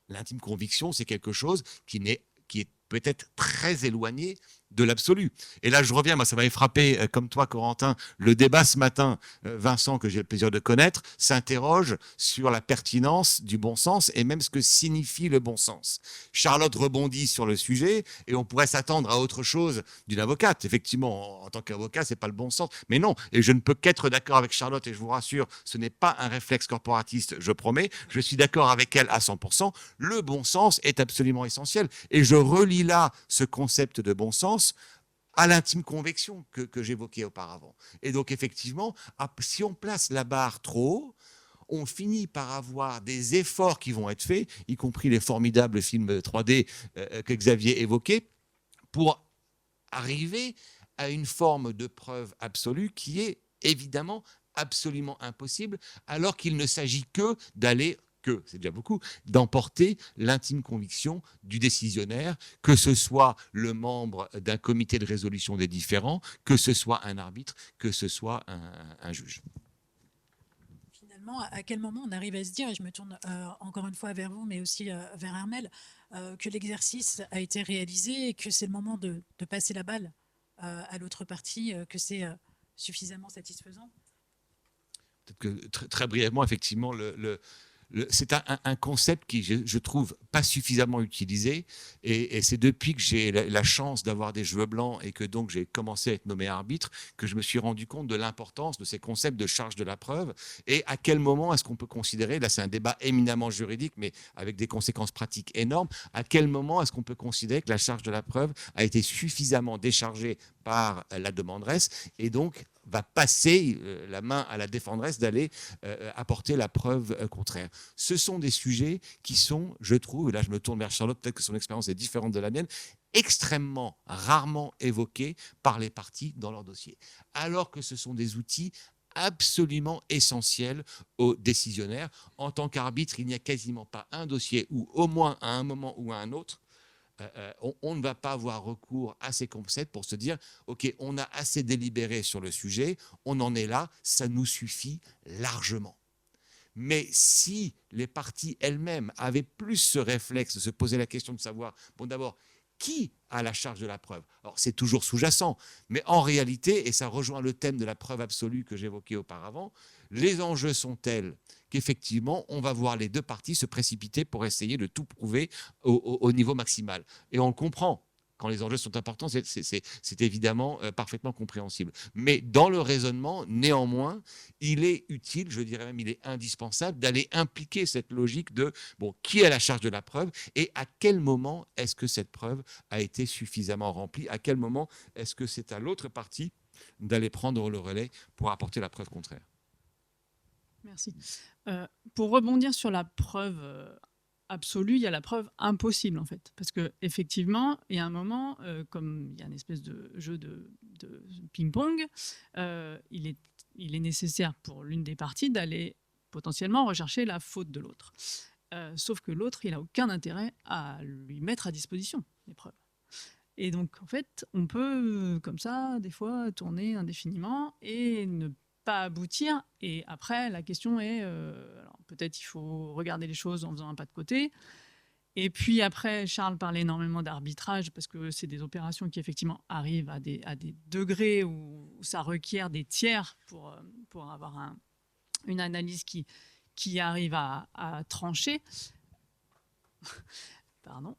L'intime conviction, c'est quelque chose qui est peut-être très éloigné de l'absolu. Et là, je reviens, moi, ça m'avait frappé, comme toi, Corentin, le débat ce matin, Vincent, que j'ai le plaisir de connaître, s'interroge sur la pertinence du bon sens et même ce que signifie le bon sens. Charlotte rebondit sur le sujet et on pourrait s'attendre à autre chose d'une avocate. Effectivement, en tant qu'avocat, c'est pas le bon sens. Mais non, et je ne peux qu'être d'accord avec Charlotte et je vous rassure, ce n'est pas un réflexe corporatiste, je promets. Je suis d'accord avec elle à 100%. Le bon sens est absolument essentiel. Et je relie là ce concept de bon sens à l'intime conviction que j'évoquais auparavant. Et donc, effectivement, si on place la barre trop haut, on finit par avoir des efforts qui vont être faits, y compris les formidables films 3D que Xavier évoquait, pour arriver à une forme de preuve absolue qui est évidemment absolument impossible, alors qu'il ne s'agit que d'aller c'est déjà beaucoup, d'emporter l'intime conviction du décisionnaire, que ce soit le membre d'un comité de résolution des différends, que ce soit un arbitre, que ce soit un juge. Finalement, à quel moment on arrive à se dire, et je me tourne encore une fois vers vous, mais aussi vers Armel, que l'exercice a été réalisé et que c'est le moment de passer la balle à l'autre partie, que c'est suffisamment satisfaisant? Peut-être que très brièvement, effectivement, c'est un concept qui, je trouve, pas suffisamment utilisé. Et c'est depuis que j'ai la chance d'avoir des cheveux blancs et que donc j'ai commencé à être nommé arbitre que je me suis rendu compte de l'importance de ces concepts de charge de la preuve. Et à quel moment est-ce qu'on peut considérer, là c'est un débat éminemment juridique, mais avec des conséquences pratiques énormes, à quel moment est-ce qu'on peut considérer que la charge de la preuve a été suffisamment déchargée par la demanderesse et donc va passer la main à la défenderesse d'aller apporter la preuve contraire. Ce sont des sujets qui sont, je trouve, et là je me tourne vers Charlotte, peut-être que son expérience est différente de la mienne, extrêmement rarement évoqués par les parties dans leur dossier. Alors que ce sont des outils absolument essentiels aux décisionnaires. En tant qu'arbitre, il n'y a quasiment pas un dossier où, au moins à un moment ou à un autre, on ne va pas avoir recours à ces concepts pour se dire « Ok, on a assez délibéré sur le sujet, on en est là, ça nous suffit largement ». Mais si les parties elles-mêmes avaient plus ce réflexe de se poser la question de savoir, bon d'abord, qui a la charge de la preuve? Alors c'est toujours sous-jacent, mais en réalité, et ça rejoint le thème de la preuve absolue que j'évoquais auparavant, les enjeux sont tels qu'effectivement, on va voir les deux parties se précipiter pour essayer de tout prouver au niveau maximal. Et on le comprend. Quand les enjeux sont importants, c'est évidemment parfaitement compréhensible. Mais dans le raisonnement, néanmoins, il est utile, je dirais même il est indispensable, d'aller impliquer cette logique de bon, qui a la charge de la preuve et à quel moment est-ce que cette preuve a été suffisamment remplie, à quel moment est-ce que c'est à l'autre partie d'aller prendre le relais pour apporter la preuve contraire. Merci. Pour rebondir sur la preuve absolue, il y a la preuve impossible en fait. Parce qu'effectivement, il y a un moment, comme il y a une espèce de jeu de ping-pong, il est nécessaire pour l'une des parties d'aller potentiellement rechercher la faute de l'autre. Sauf que l'autre, il n'a aucun intérêt à lui mettre à disposition les preuves. Et donc, en fait, on peut, comme ça, des fois, tourner indéfiniment et ne pas aboutir. Et après, la question est, alors peut-être il faut regarder les choses en faisant un pas de côté. Et puis après, Charles parlait énormément d'arbitrage parce que c'est des opérations qui effectivement arrivent à des degrés où ça requiert des tiers pour avoir une analyse qui arrive à trancher. Pardon.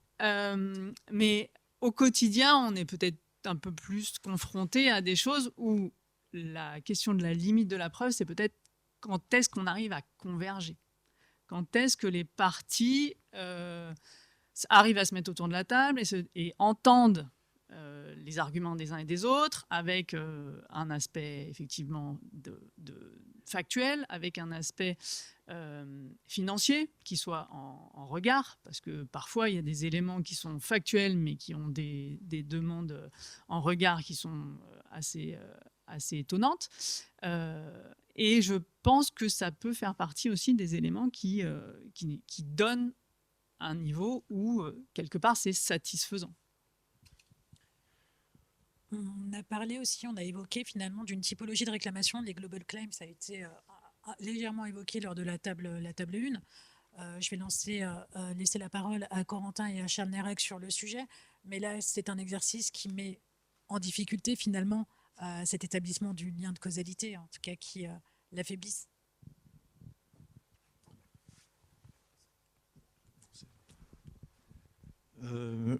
Mais au quotidien, on est peut-être un peu plus confronté à des choses où la question de la limite de la preuve, c'est peut-être quand est-ce qu'on arrive à converger. Quand est-ce que les parties arrivent à se mettre autour de la table et entendent les arguments des uns et des autres, avec un aspect effectivement factuel, avec un aspect financier qui soit en regard, parce que parfois il y a des éléments qui sont factuels mais qui ont des demandes en regard qui sont assez étonnantes. Et je pense que ça peut faire partie aussi des éléments qui donnent un niveau où, quelque part, c'est satisfaisant. On a parlé aussi, on a évoqué finalement d'une typologie de réclamation, les global claims, ça a été légèrement évoqué lors de la table 1. Je vais laisser la parole à Corentin et à Charles Nérec sur le sujet, mais là c'est un exercice qui met en difficulté finalement cet établissement du lien de causalité, en tout cas qui l'affaiblisse.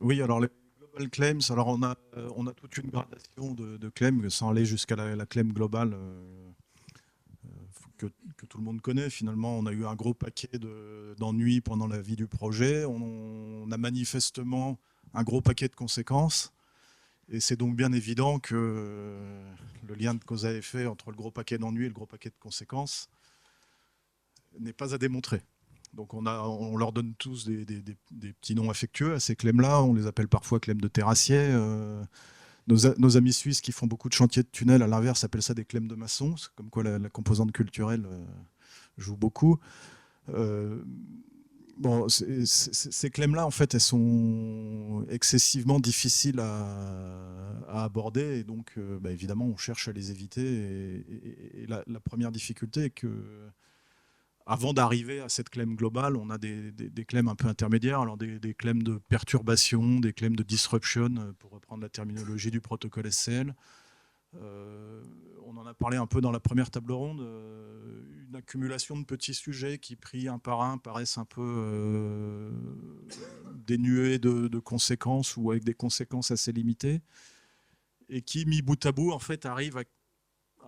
Oui, alors les global claims, alors on a toute une gradation de claims sans aller jusqu'à la claim globale que tout le monde connaît. Finalement, on a eu un gros paquet d'ennuis pendant la vie du projet. On a manifestement un gros paquet de conséquences. Et c'est donc bien évident que le lien de cause à effet entre le gros paquet d'ennuis et le gros paquet de conséquences n'est pas à démontrer. Donc on leur donne tous des petits noms affectueux à ces claims-là. On les appelle parfois claims de terrassier. Nos amis suisses qui font beaucoup de chantiers de tunnels, à l'inverse, appellent ça des claims de maçons. C'est comme quoi la composante culturelle joue beaucoup. Bon, ces claims-là, en fait, elles sont excessivement difficiles à aborder. Et donc, évidemment, on cherche à les éviter. Et la première difficulté est que avant d'arriver à cette claim globale, on a des claims un peu intermédiaires, alors des claims de perturbation, des claims de disruption, pour reprendre la terminologie du protocole SCL. On en a parlé un peu dans la première table ronde, une accumulation de petits sujets qui, pris un par un, paraissent un peu dénués de conséquences ou avec des conséquences assez limitées, et qui, mis bout à bout, en fait, arrivent à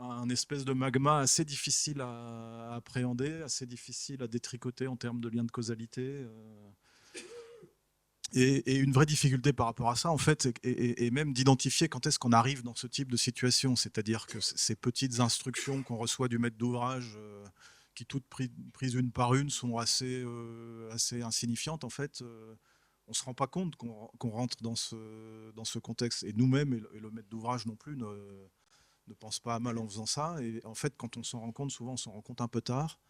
un espèce de magma assez difficile à appréhender, assez difficile à détricoter en termes de liens de causalité. Et une vraie difficulté par rapport à ça, en fait, et même d'identifier quand est-ce qu'on arrive dans ce type de situation. C'est-à-dire que ces petites instructions qu'on reçoit du maître d'ouvrage, qui toutes prises une par une, sont assez insignifiantes, en fait. On ne se rend pas compte qu'on rentre dans ce contexte. Et nous-mêmes, et le maître d'ouvrage non plus, ne pense pas à mal en faisant ça. Et en fait, quand on s'en rend compte, souvent on s'en rend compte un peu tard.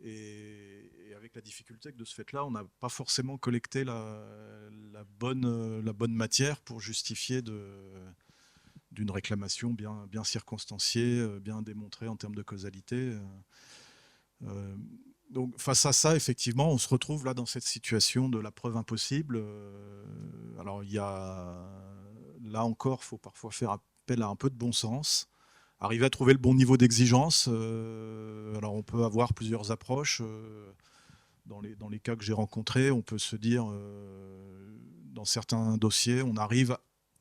Et avec la difficulté que de ce fait-là, on n'a pas forcément collecté la bonne matière pour justifier d'une réclamation bien circonstanciée, bien démontrée en termes de causalité. Donc face à ça, effectivement, on se retrouve là dans cette situation de la preuve impossible. Alors il y a là encore, il faut parfois faire appel à un peu de bon sens, arriver à trouver le bon niveau d'exigence. Alors on peut avoir plusieurs approches. Dans les cas que j'ai rencontrés, on peut se dire, dans certains dossiers, on arrive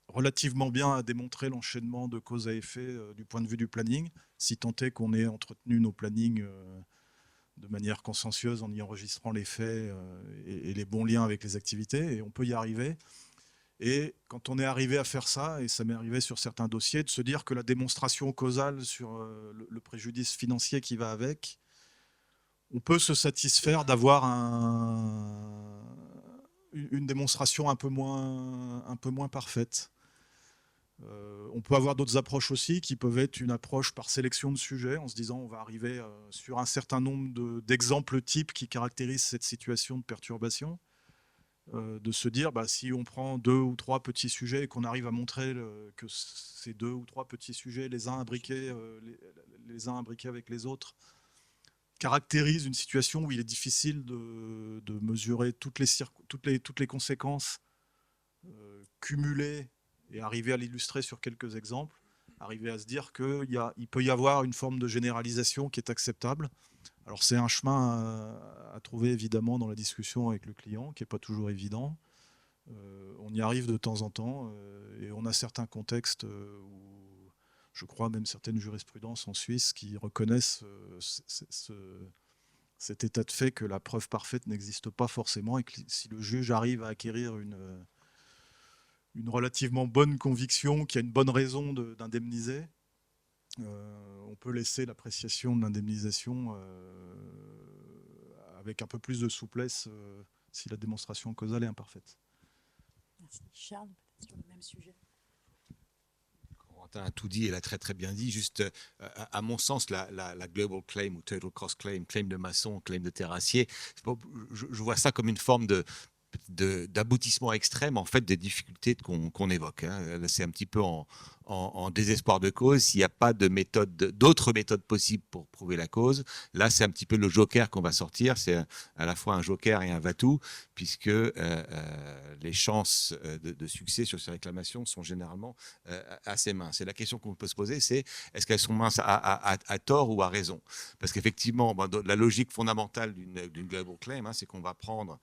relativement bien à démontrer l'enchaînement de cause à effet du point de vue du planning, si tant est qu'on ait entretenu nos plannings de manière consensueuse en y enregistrant les faits et les bons liens avec les activités, et on peut y arriver. Et quand on est arrivé à faire ça, et ça m'est arrivé sur certains dossiers, de se dire que la démonstration causale sur le préjudice financier qui va avec, on peut se satisfaire d'avoir une démonstration un peu moins parfaite. On peut avoir d'autres approches aussi qui peuvent être une approche par sélection de sujets en se disant on va arriver sur un certain nombre d'exemples types qui caractérisent cette situation de perturbation. De se dire si on prend 2 ou 3 petits sujets et qu'on arrive à montrer que ces 2 ou 3 petits sujets, les uns imbriqués avec les autres, caractérisent une situation où il est difficile de mesurer toutes les conséquences cumulées et arriver à l'illustrer sur quelques exemples, arriver à se dire qu'il peut y avoir une forme de généralisation qui est acceptable. Alors c'est un chemin à trouver évidemment dans la discussion avec le client, qui n'est pas toujours évident. On y arrive de temps en temps et on a certains contextes où je crois même certaines jurisprudences en Suisse qui reconnaissent cet état de fait que la preuve parfaite n'existe pas forcément et que si le juge arrive à acquérir une relativement bonne conviction, qu'il y a une bonne raison d'indemniser, on peut laisser l'appréciation de l'indemnisation avec un peu plus de souplesse si la démonstration causale est imparfaite. Merci. Charles, peut-être sur le même sujet. Corentin a tout dit et l'a très très bien dit. Juste, à mon sens, la global claim ou total cost claim, claim de maçon, claim de terrassier, je vois ça comme une forme d'aboutissement extrême en fait des difficultés qu'on évoque. C'est un petit peu en désespoir de cause. S'il n'y a pas d'autres méthodes possibles pour prouver la cause, là c'est un petit peu le joker qu'on va sortir. C'est à la fois un joker et un va-tout, puisque les chances de succès sur ces réclamations sont généralement assez minces. Et la question qu'on peut se poser, c'est est-ce qu'elles sont minces à tort ou à raison? Parce qu'effectivement, la logique fondamentale d'une global claim, c'est qu'on va prendre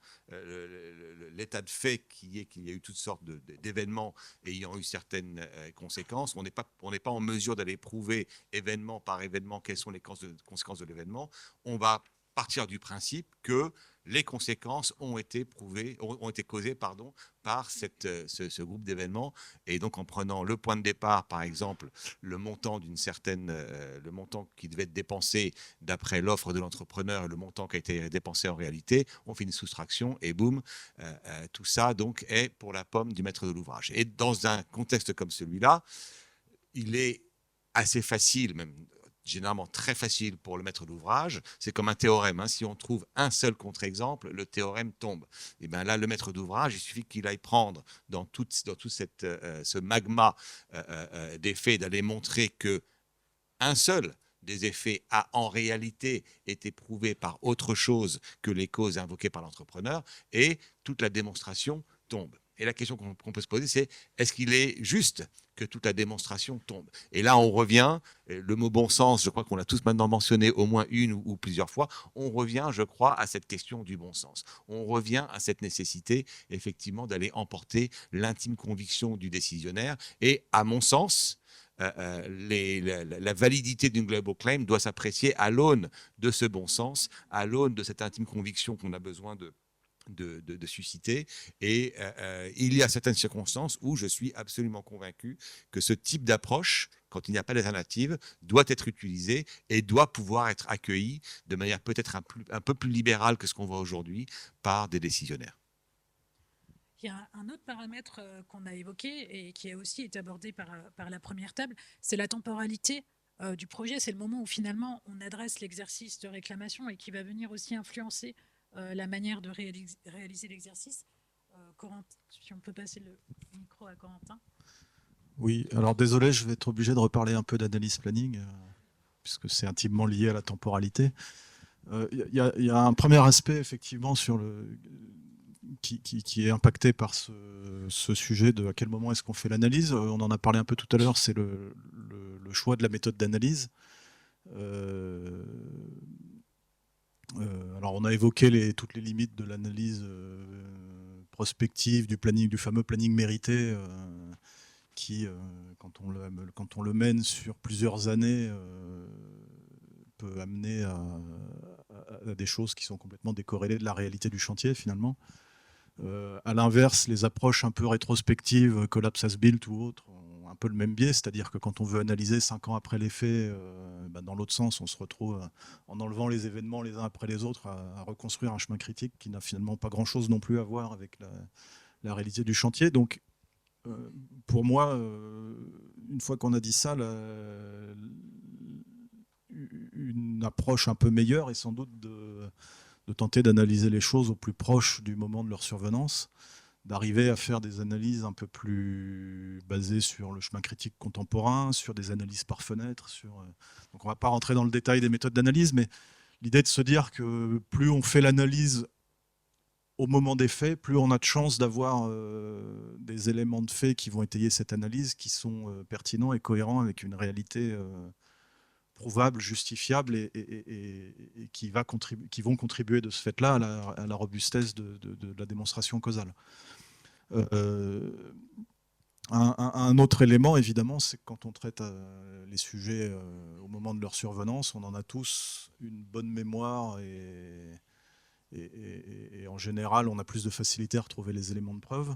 l'état de fait qui est qu'il y a eu toutes sortes d'événements ayant eu certaines conséquences. On n'est pas en mesure d'aller prouver événement par événement quelles sont les conséquences de l'événement. On va partir du principe que les conséquences ont été causées par ce groupe d'événements. Et donc, en prenant le point de départ, par exemple, le montant qui devait être dépensé d'après l'offre de l'entrepreneur et le montant qui a été dépensé en réalité, on fait une soustraction et boum, tout ça donc est pour la pomme du maître de l'ouvrage. Et dans un contexte comme celui-là, il est assez facile, même généralement très facile pour le maître d'ouvrage. C'est comme un théorème. Si on trouve un seul contre-exemple, le théorème tombe. Et bien là, le maître d'ouvrage, il suffit qu'il aille prendre dans tout ce magma d'effets, d'aller montrer que un seul des effets a en réalité été prouvé par autre chose que les causes invoquées par l'entrepreneur, et toute la démonstration tombe. Et la question qu'on peut se poser, c'est est-ce qu'il est juste que toute la démonstration tombe? Et là, on revient, le mot bon sens, je crois qu'on l'a tous maintenant mentionné au moins une ou plusieurs fois, on revient, je crois, à cette question du bon sens. On revient à cette nécessité, effectivement, d'aller emporter l'intime conviction du décisionnaire. Et à mon sens, la validité d'une global claim doit s'apprécier à l'aune de ce bon sens, à l'aune de cette intime conviction qu'on a besoin de susciter. Et il y a certaines circonstances où je suis absolument convaincu que ce type d'approche, quand il n'y a pas d'alternative, doit être utilisé et doit pouvoir être accueilli de manière peut-être un peu plus libérale que ce qu'on voit aujourd'hui par des décisionnaires. Il y a un autre paramètre qu'on a évoqué et qui a aussi été abordé par la première table, c'est la temporalité du projet. C'est le moment où finalement on adresse l'exercice de réclamation et qui va venir aussi influencer la manière de réaliser l'exercice. Corentin, si on peut passer le micro à Corentin. Oui, alors désolé, je vais être obligé de reparler un peu d'analyse planning, puisque c'est intimement lié à la temporalité. Il y a un premier aspect, effectivement, qui est impacté par ce sujet de à quel moment est-ce qu'on fait l'analyse. On en a parlé un peu tout à l'heure, c'est le choix de la méthode d'analyse. Alors on a évoqué toutes les limites de l'analyse prospective, du fameux planning mérité, qui, quand on le mène sur plusieurs années, peut amener à des choses qui sont complètement décorrélées de la réalité du chantier finalement. À l'inverse, les approches un peu rétrospectives, collapse as built ou autres, ont peu le même biais, c'est-à-dire que quand on veut analyser 5 ans après les faits, dans l'autre sens, on se retrouve en enlevant les événements les uns après les autres à reconstruire un chemin critique qui n'a finalement pas grand-chose non plus à voir avec la réalité du chantier. Donc, pour moi, une fois qu'on a dit ça, une approche un peu meilleure est sans doute de tenter d'analyser les choses au plus proche du moment de leur survenance, d'arriver à faire des analyses un peu plus basées sur le chemin critique contemporain, sur des analyses par fenêtre. Donc on ne va pas rentrer dans le détail des méthodes d'analyse, mais l'idée de se dire que plus on fait l'analyse au moment des faits, plus on a de chances d'avoir des éléments de faits qui vont étayer cette analyse, qui sont pertinents et cohérents avec une réalité prouvable, justifiable et qui vont contribuer de ce fait-là à la robustesse de la démonstration causale. Un autre élément, évidemment, c'est que quand on traite les sujets au moment de leur survenance, on en a tous une bonne mémoire et en général, on a plus de facilité à retrouver les éléments de preuve.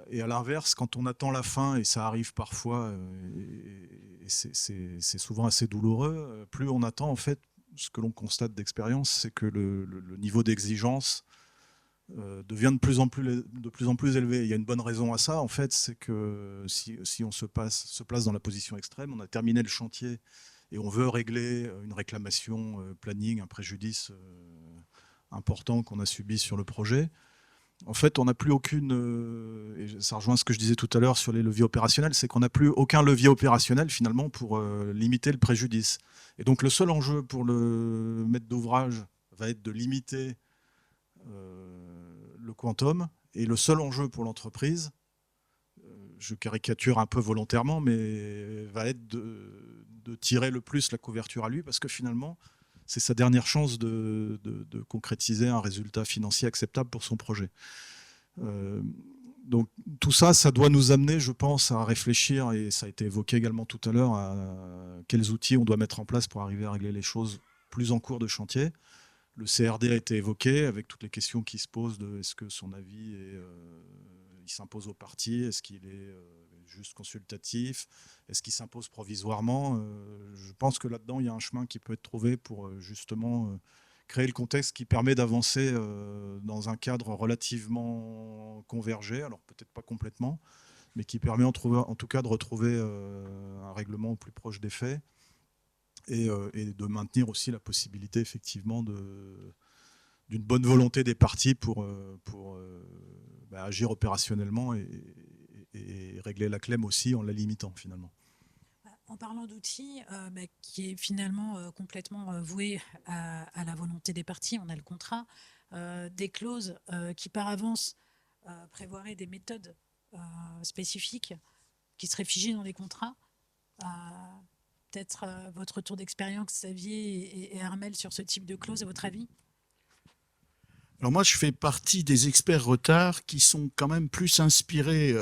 Et à l'inverse, quand on attend la fin, et ça arrive parfois, et c'est souvent assez douloureux, plus on attend, en fait, ce que l'on constate d'expérience, c'est que le niveau d'exigence devient de plus en plus élevé. Il y a une bonne raison à ça, en fait, c'est que si on se place dans la position extrême, on a terminé le chantier et on veut régler une réclamation planning, un préjudice important qu'on a subi sur le projet. En fait, on n'a plus aucune, et ça rejoint ce que je disais tout à l'heure sur les leviers opérationnels, c'est qu'on n'a plus aucun levier opérationnel finalement pour limiter le préjudice. Et donc le seul enjeu pour le maître d'ouvrage va être de limiter le quantum, et le seul enjeu pour l'entreprise, je caricature un peu volontairement, mais va être de tirer le plus la couverture à lui, parce que finalement, c'est sa dernière chance de concrétiser un résultat financier acceptable pour son projet. Donc tout ça, ça doit nous amener, je pense, à réfléchir, et ça a été évoqué également tout à l'heure, à quels outils on doit mettre en place pour arriver à régler les choses plus en cours de chantier. Le CRD a été évoqué avec toutes les questions qui se posent de est-ce que son avis il s'impose aux parties, est-ce qu'il est juste consultatif, est-ce qu'il s'impose provisoirement. Je pense que là-dedans, il y a un chemin qui peut être trouvé pour justement créer le contexte qui permet d'avancer dans un cadre relativement convergé, alors peut-être pas complètement, mais qui permet en tout cas de retrouver un règlement au plus proche des faits et de maintenir aussi la possibilité effectivement d'une bonne volonté des parties pour agir opérationnellement et régler la clème aussi en la limitant finalement. En parlant d'outils, qui est finalement complètement voué à la volonté des parties, on a le contrat, des clauses qui par avance prévoiraient des méthodes spécifiques qui seraient figées dans les contrats. Peut-être votre retour d'expérience, Xavier et Armelle, sur ce type de clause, à votre avis ? Alors moi, je fais partie des experts retard qui sont quand même plus inspirés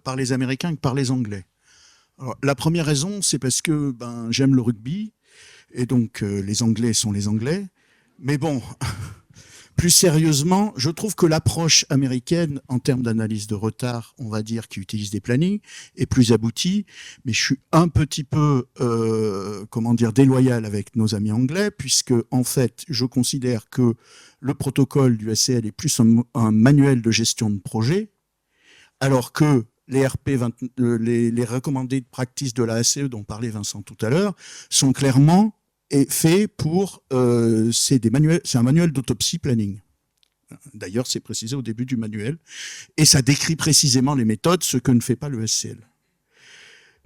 par les Américains que par les Anglais. Alors, la première raison, c'est parce que j'aime le rugby, et donc les Anglais sont les Anglais. Mais bon, plus sérieusement, je trouve que l'approche américaine, en termes d'analyse de retard, on va dire, qui utilise des plannings, est plus aboutie. Mais je suis un petit peu, déloyal avec nos amis anglais, puisque, en fait, je considère que le protocole du SCL est plus un manuel de gestion de projet, alors que les les recommandés de practice de la ACE dont parlait Vincent tout à l'heure sont clairement faits pour... c'est un manuel d'autopsie planning. D'ailleurs, c'est précisé au début du manuel. Et ça décrit précisément les méthodes, ce que ne fait pas le SCL.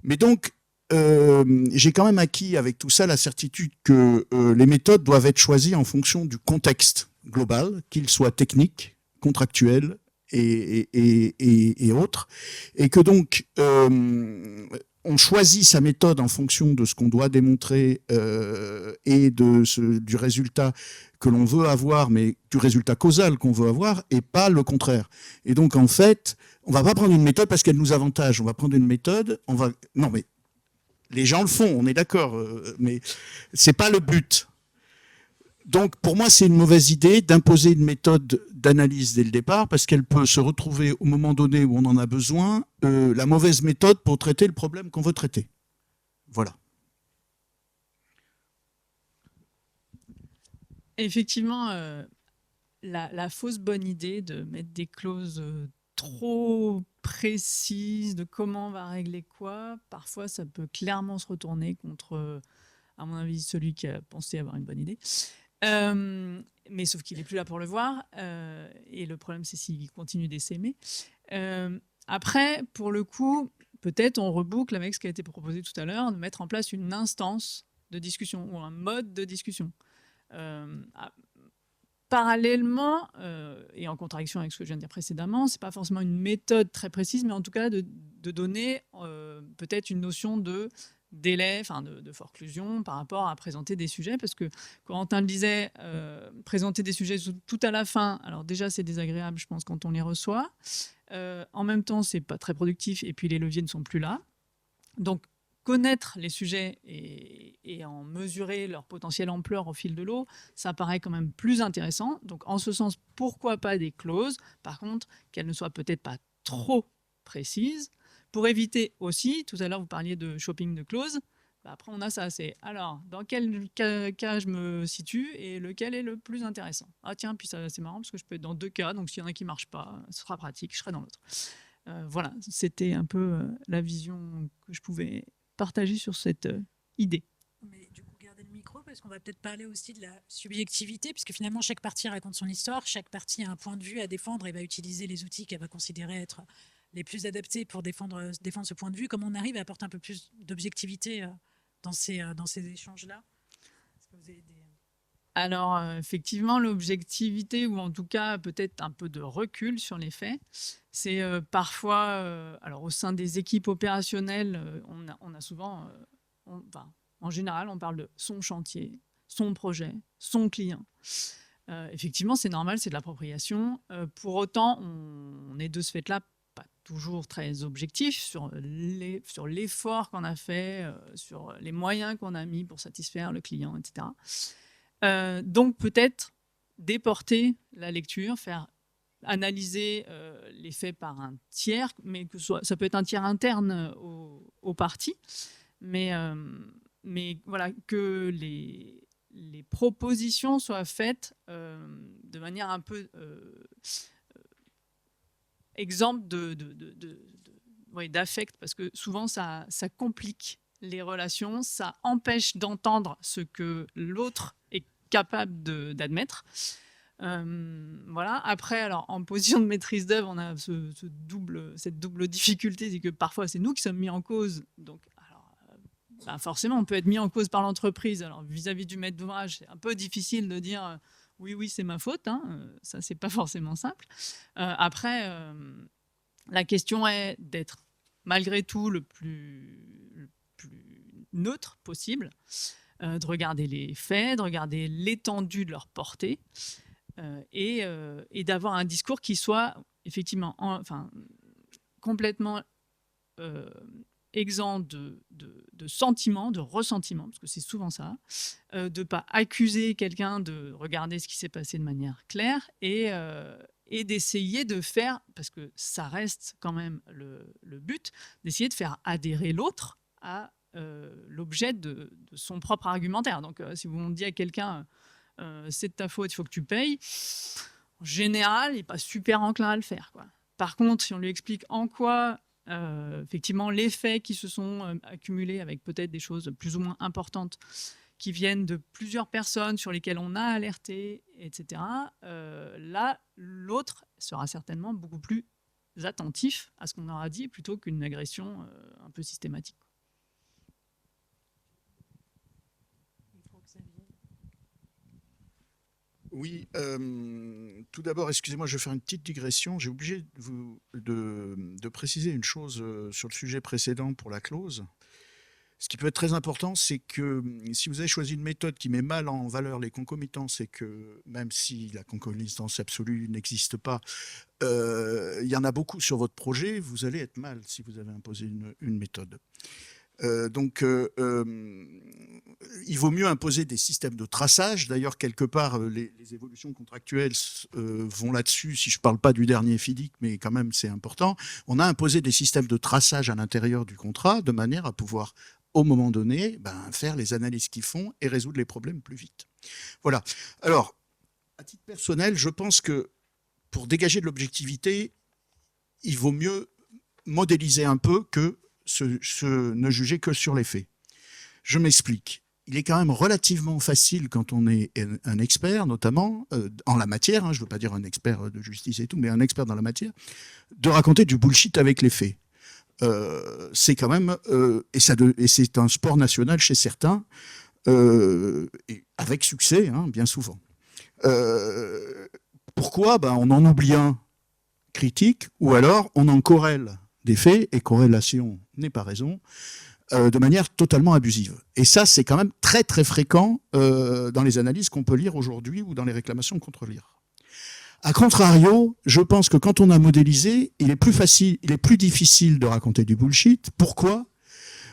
Mais donc, j'ai quand même acquis avec tout ça la certitude que les méthodes doivent être choisies en fonction du contexte global, qu'il soit technique, contractuel et autres, et que donc on choisit sa méthode en fonction de ce qu'on doit démontrer et du résultat que l'on veut avoir, mais du résultat causal qu'on veut avoir, et pas le contraire. Et donc en fait, on va pas prendre une méthode parce qu'elle nous avantage. On va prendre une méthode, non mais les gens le font, on est d'accord, mais c'est pas le but. Donc, pour moi, c'est une mauvaise idée d'imposer une méthode d'analyse dès le départ, parce qu'elle peut se retrouver au moment donné où on en a besoin, la mauvaise méthode pour traiter le problème qu'on veut traiter. Voilà. Effectivement, la fausse bonne idée de mettre des clauses trop précises de comment on va régler quoi, parfois ça peut clairement se retourner contre, à mon avis, celui qui a pensé avoir une bonne idée. Mais sauf qu'il n'est plus là pour le voir. Et le problème, c'est s'il continue d'essaimer. Après, pour le coup, peut-être on reboucle avec ce qui a été proposé tout à l'heure, de mettre en place une instance de discussion ou un mode de discussion. Parallèlement, et en contradiction avec ce que je viens de dire précédemment, c'est pas forcément une méthode très précise, mais en tout cas de donner peut-être une notion de délai, enfin de forclusion par rapport à présenter des sujets, parce que Corentin le disait, présenter des sujets tout à la fin, alors déjà c'est désagréable, je pense, quand on les reçoit. En même temps, c'est pas très productif, et puis les leviers ne sont plus là. Donc, connaître les sujets et en mesurer leur potentielle ampleur au fil de l'eau, ça paraît quand même plus intéressant. Donc, en ce sens, pourquoi pas des clauses? Par contre, qu'elles ne soient peut-être pas trop précises, pour éviter aussi, tout à l'heure vous parliez de shopping de clauses, bah après on a ça, c'est alors dans quel cas je me situe et lequel est le plus intéressant. Ah tiens, puis ça c'est marrant parce que je peux être dans 2 cas, donc s'il y en a qui ne marchent pas, ce sera pratique, je serai dans l'autre. Voilà, c'était un peu la vision que je pouvais partager sur cette idée. Mais du coup, gardez le micro parce qu'on va peut-être parler aussi de la subjectivité, puisque finalement, chaque partie raconte son histoire, chaque partie a un point de vue à défendre et va utiliser les outils qu'elle va considérer être les plus adaptés pour défendre ce point de vue. Comment on arrive à apporter un peu plus d'objectivité dans ces échanges-là? Est-ce que vous avez des... Alors, effectivement, l'objectivité, ou en tout cas peut-être un peu de recul sur les faits, c'est parfois, alors au sein des équipes opérationnelles, on a souvent, en général, on parle de son chantier, son projet, son client. Effectivement, c'est normal, c'est de l'appropriation. Pour autant, on est de ce fait-là pas toujours très objectif sur l'effort qu'on a fait, sur les moyens qu'on a mis pour satisfaire le client, etc. Donc peut-être déporter la lecture, faire analyser les faits par un tiers, mais ça peut être un tiers interne aux parties, mais voilà, que les propositions soient faites de manière un peu exempte d'affect, parce que souvent ça complique les relations, ça empêche d'entendre ce que l'autre est capable d'admettre. Voilà. Après, alors, en position de maîtrise d'œuvre, on a cette double difficulté, c'est que parfois c'est nous qui sommes mis en cause. Donc, forcément, on peut être mis en cause par l'entreprise. Alors, vis-à-vis du maître d'ouvrage, c'est un peu difficile de dire oui, c'est ma faute. Hein. Ça, c'est pas forcément simple. Après, la question est d'être malgré tout le plus neutre possible, de regarder les faits, de regarder l'étendue de leur portée, et d'avoir un discours qui soit effectivement complètement exempt de sentiments, de ressentiments, parce que c'est souvent ça, de ne pas accuser quelqu'un de regarder ce qui s'est passé de manière claire, et d'essayer de faire, parce que ça reste quand même le but, d'essayer de faire adhérer l'autre à l'objet de son propre argumentaire. Donc si vous dites à quelqu'un c'est de ta faute, il faut que tu payes, en général, il n'est pas super enclin à le faire, quoi. Par contre, si on lui explique en quoi effectivement les faits qui se sont accumulés avec peut-être des choses plus ou moins importantes qui viennent de plusieurs personnes sur lesquelles on a alerté, etc., là, l'autre sera certainement beaucoup plus attentif à ce qu'on aura dit plutôt qu'une agression un peu systématique. Oui, tout d'abord, excusez-moi, je vais faire une petite digression. J'ai obligé de préciser une chose sur le sujet précédent pour la clause. Ce qui peut être très important, c'est que si vous avez choisi une méthode qui met mal en valeur les concomitances, et que même si la concomitance absolue n'existe pas, il y en a beaucoup sur votre projet, vous allez être mal si vous avez imposé une méthode. Il vaut mieux imposer des systèmes de traçage. D'ailleurs, quelque part, les évolutions contractuelles vont là-dessus. Si je ne parle pas du dernier FIDIC, mais quand même, c'est important. On a imposé des systèmes de traçage à l'intérieur du contrat de manière à pouvoir, au moment donné, faire les analyses qu'ils font et résoudre les problèmes plus vite. Voilà. Alors, à titre personnel, je pense que pour dégager de l'objectivité, il vaut mieux modéliser un peu que ne juger que sur les faits. Je m'explique. Il est quand même relativement facile quand on est un expert, notamment en la matière, je ne veux pas dire un expert de justice et tout, mais un expert dans la matière, de raconter du bullshit avec les faits. C'est quand même, et c'est un sport national chez certains, et avec succès, bien souvent. Pourquoi ? On en oublie un critique, ou alors on en corrèle des faits, et corrélation n'est pas raison, de manière totalement abusive. Et ça, c'est quand même très très fréquent dans les analyses qu'on peut lire aujourd'hui ou dans les réclamations contre lire. A contrario, je pense que quand on a modélisé, il est plus difficile de raconter du bullshit. Pourquoi ?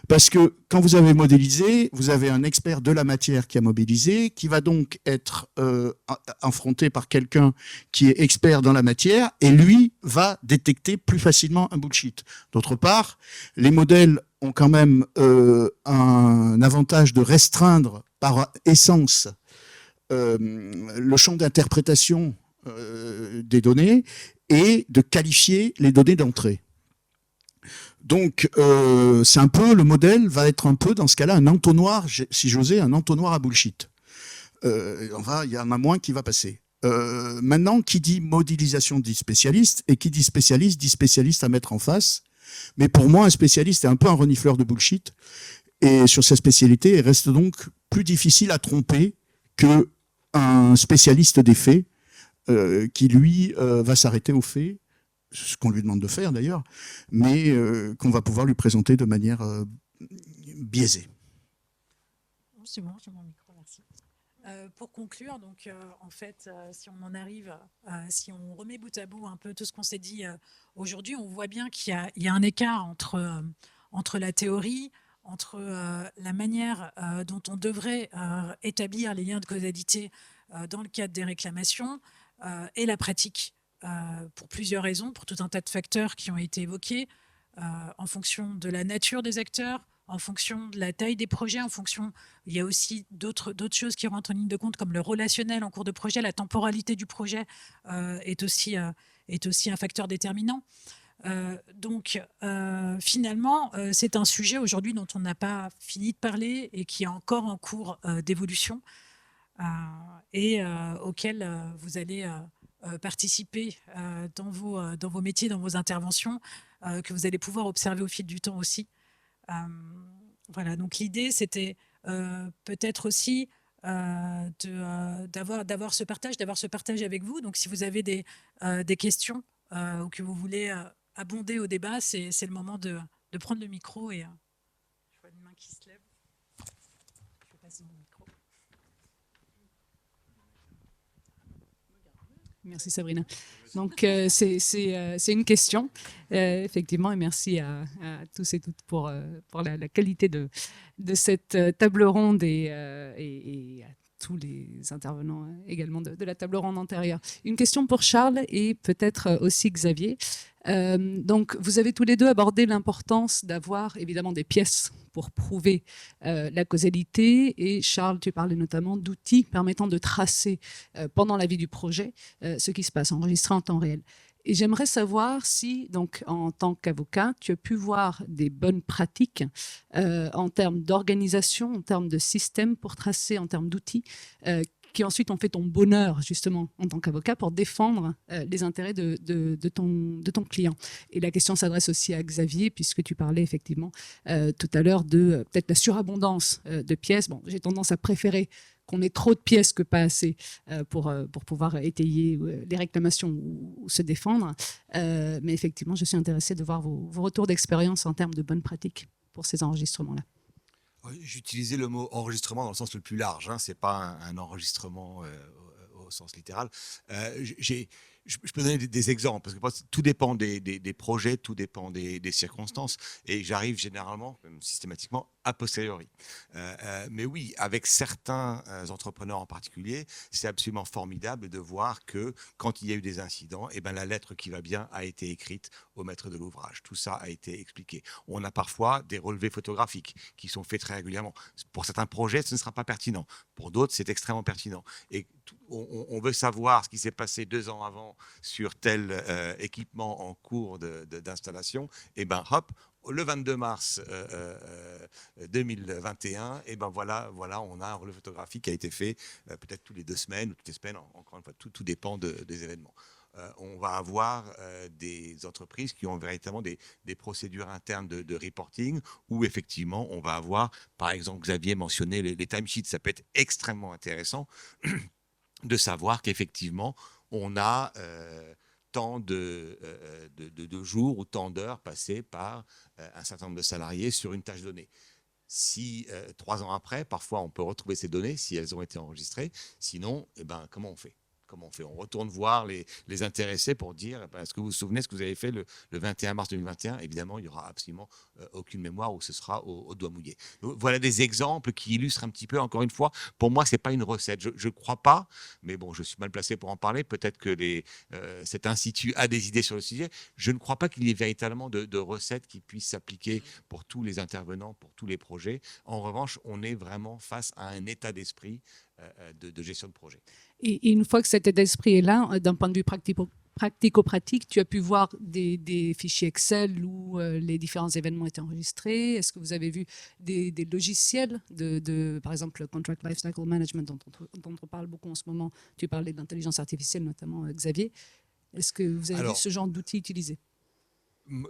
Parce que quand vous avez modélisé, vous avez un expert de la matière qui a modélisé, qui va donc être affronté par quelqu'un qui est expert dans la matière, et lui va détecter plus facilement un bullshit. D'autre part, les modèles ont quand même un avantage de restreindre par essence le champ d'interprétation des données et de qualifier les données d'entrée. Donc, c'est un peu, le modèle va être un peu, dans ce cas-là, un entonnoir, si j'osais, un entonnoir à bullshit. Il y en a moins qui va passer. Maintenant, qui dit modélisation dit spécialiste, et qui dit spécialiste à mettre en face. Mais pour moi, un spécialiste est un peu un renifleur de bullshit, et sur sa spécialité, il reste donc plus difficile à tromper qu'un spécialiste des faits, qui, lui, va s'arrêter aux faits, ce qu'on lui demande de faire d'ailleurs, mais qu'on va pouvoir lui présenter de manière biaisée. C'est bon, j'ai mon micro, merci. Pour conclure, donc, en fait, si on en arrive, si on remet bout à bout un peu tout ce qu'on s'est dit aujourd'hui, on voit bien qu'il y a un écart entre la théorie, entre la manière dont on devrait établir les liens de causalité dans le cadre des réclamations et la pratique. Pour plusieurs raisons, pour tout un tas de facteurs qui ont été évoqués, en fonction de la nature des acteurs, en fonction de la taille des projets, il y a aussi d'autres choses qui rentrent en ligne de compte, comme le relationnel en cours de projet, la temporalité du projet est aussi un facteur déterminant. Finalement, c'est un sujet aujourd'hui dont on n'a pas fini de parler et qui est encore en cours d'évolution et auquel vous allez participer dans vos métiers, dans vos interventions, que vous allez pouvoir observer au fil du temps aussi. Voilà, donc l'idée, c'était peut-être aussi d'avoir ce partage avec vous. Donc si vous avez des questions ou que vous voulez abonder au débat, c'est le moment de prendre le micro. Et je vois une main qui se lève. Je vais passer mon micro. Merci Sabrina. Donc c'est une question, effectivement, et merci à tous et toutes pour la qualité de cette table ronde et à tous les intervenants également de la table ronde antérieure. Une question pour Charles et peut-être aussi Xavier. Donc vous avez tous les deux abordé l'importance d'avoir évidemment des pièces pour prouver la causalité, et Charles, tu parlais notamment d'outils permettant de tracer pendant la vie du projet ce qui se passe, enregistré en temps réel. Et j'aimerais savoir si, donc, en tant qu'avocat, tu as pu voir des bonnes pratiques en termes d'organisation, en termes de système pour tracer, en termes d'outils, qui ensuite ont fait ton bonheur, justement, en tant qu'avocat, pour défendre les intérêts de ton client. Et la question s'adresse aussi à Xavier, puisque tu parlais effectivement tout à l'heure de peut-être la surabondance de pièces. Bon, j'ai tendance à préférer qu'on ait trop de pièces que pas assez pour pouvoir étayer les réclamations ou se défendre. Mais effectivement, je suis intéressée de voir vos retours d'expérience en termes de bonnes pratiques pour ces enregistrements-là. J'utilisais le mot enregistrement dans le sens le plus large, ce n'est pas un enregistrement au sens littéral. Je peux donner des exemples, parce que tout dépend des projets, tout dépend des circonstances, et j'arrive généralement, même systématiquement, a posteriori. Mais oui, avec certains entrepreneurs en particulier, c'est absolument formidable de voir que quand il y a eu des incidents, eh ben, la lettre qui va bien a été écrite au maître de l'ouvrage. Tout ça a été expliqué. On a parfois des relevés photographiques qui sont faits très régulièrement. Pour certains projets, ce ne sera pas pertinent. Pour d'autres, c'est extrêmement pertinent. Et on veut savoir ce qui s'est passé 2 ans avant sur tel équipement en cours d'installation, et ben hop, le 22 mars 2021, et ben voilà, on a un relevé photographique qui a été fait peut-être tous les 2 semaines ou toutes les semaines, encore une fois, tout dépend des événements. On va avoir des entreprises qui ont véritablement des procédures internes de reporting où effectivement on va avoir, par exemple, Xavier mentionnait les timesheets, ça peut être extrêmement intéressant de savoir qu'effectivement, on a tant de jours ou tant d'heures passées par un certain nombre de salariés sur une tâche donnée. Si 3 ans après, parfois, on peut retrouver ces données si elles ont été enregistrées. Sinon, eh ben, comment on fait ? On retourne voir les intéressés pour dire est-ce que vous vous souvenez ce que vous avez fait le 21 mars 2021 ? Évidemment, il n'y aura absolument aucune mémoire où ce sera au doigt mouillé. Donc, voilà des exemples qui illustrent un petit peu, encore une fois, pour moi, ce n'est pas une recette. Je ne crois pas, mais bon, je suis mal placé pour en parler. Peut-être que cet institut a des idées sur le sujet. Je ne crois pas qu'il y ait véritablement de recettes qui puissent s'appliquer pour tous les intervenants, pour tous les projets. En revanche, on est vraiment face à un état d'esprit de gestion de projet. Et une fois que cet état d'esprit est là, d'un point de vue pratico-pratique, tu as pu voir des fichiers Excel où les différents événements étaient enregistrés. Est-ce que vous avez vu des logiciels par exemple, le Contract Lifecycle Management dont on parle beaucoup en ce moment? Tu parlais d'intelligence artificielle, notamment Xavier. Est-ce que vous avez vu ce genre d'outils utilisés?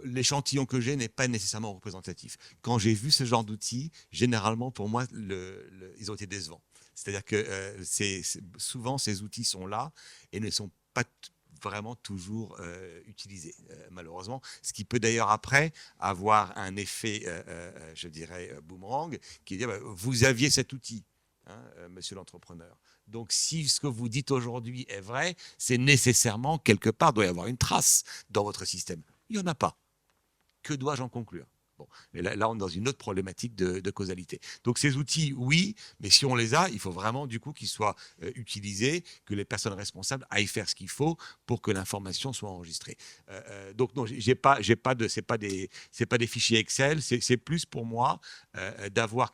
L'échantillon que j'ai n'est pas nécessairement représentatif. Quand j'ai vu ce genre d'outils, généralement, pour moi, ils ont été décevants. C'est-à-dire que souvent, ces outils sont là et ne sont pas vraiment toujours utilisés, malheureusement. Ce qui peut d'ailleurs après avoir un effet, je dirais, boomerang, qui est de dire, vous aviez cet outil, hein, monsieur l'entrepreneur. Donc, si ce que vous dites aujourd'hui est vrai, c'est nécessairement, quelque part, doit y avoir une trace dans votre système. Il n'y en a pas. Que dois-je en conclure ? Bon, mais là, on est dans une autre problématique de causalité. Donc ces outils, oui, mais si on les a, il faut vraiment du coup qu'ils soient utilisés, que les personnes responsables aillent faire ce qu'il faut pour que l'information soit enregistrée. Donc non, c'est pas des fichiers Excel, c'est plus pour moi d'avoir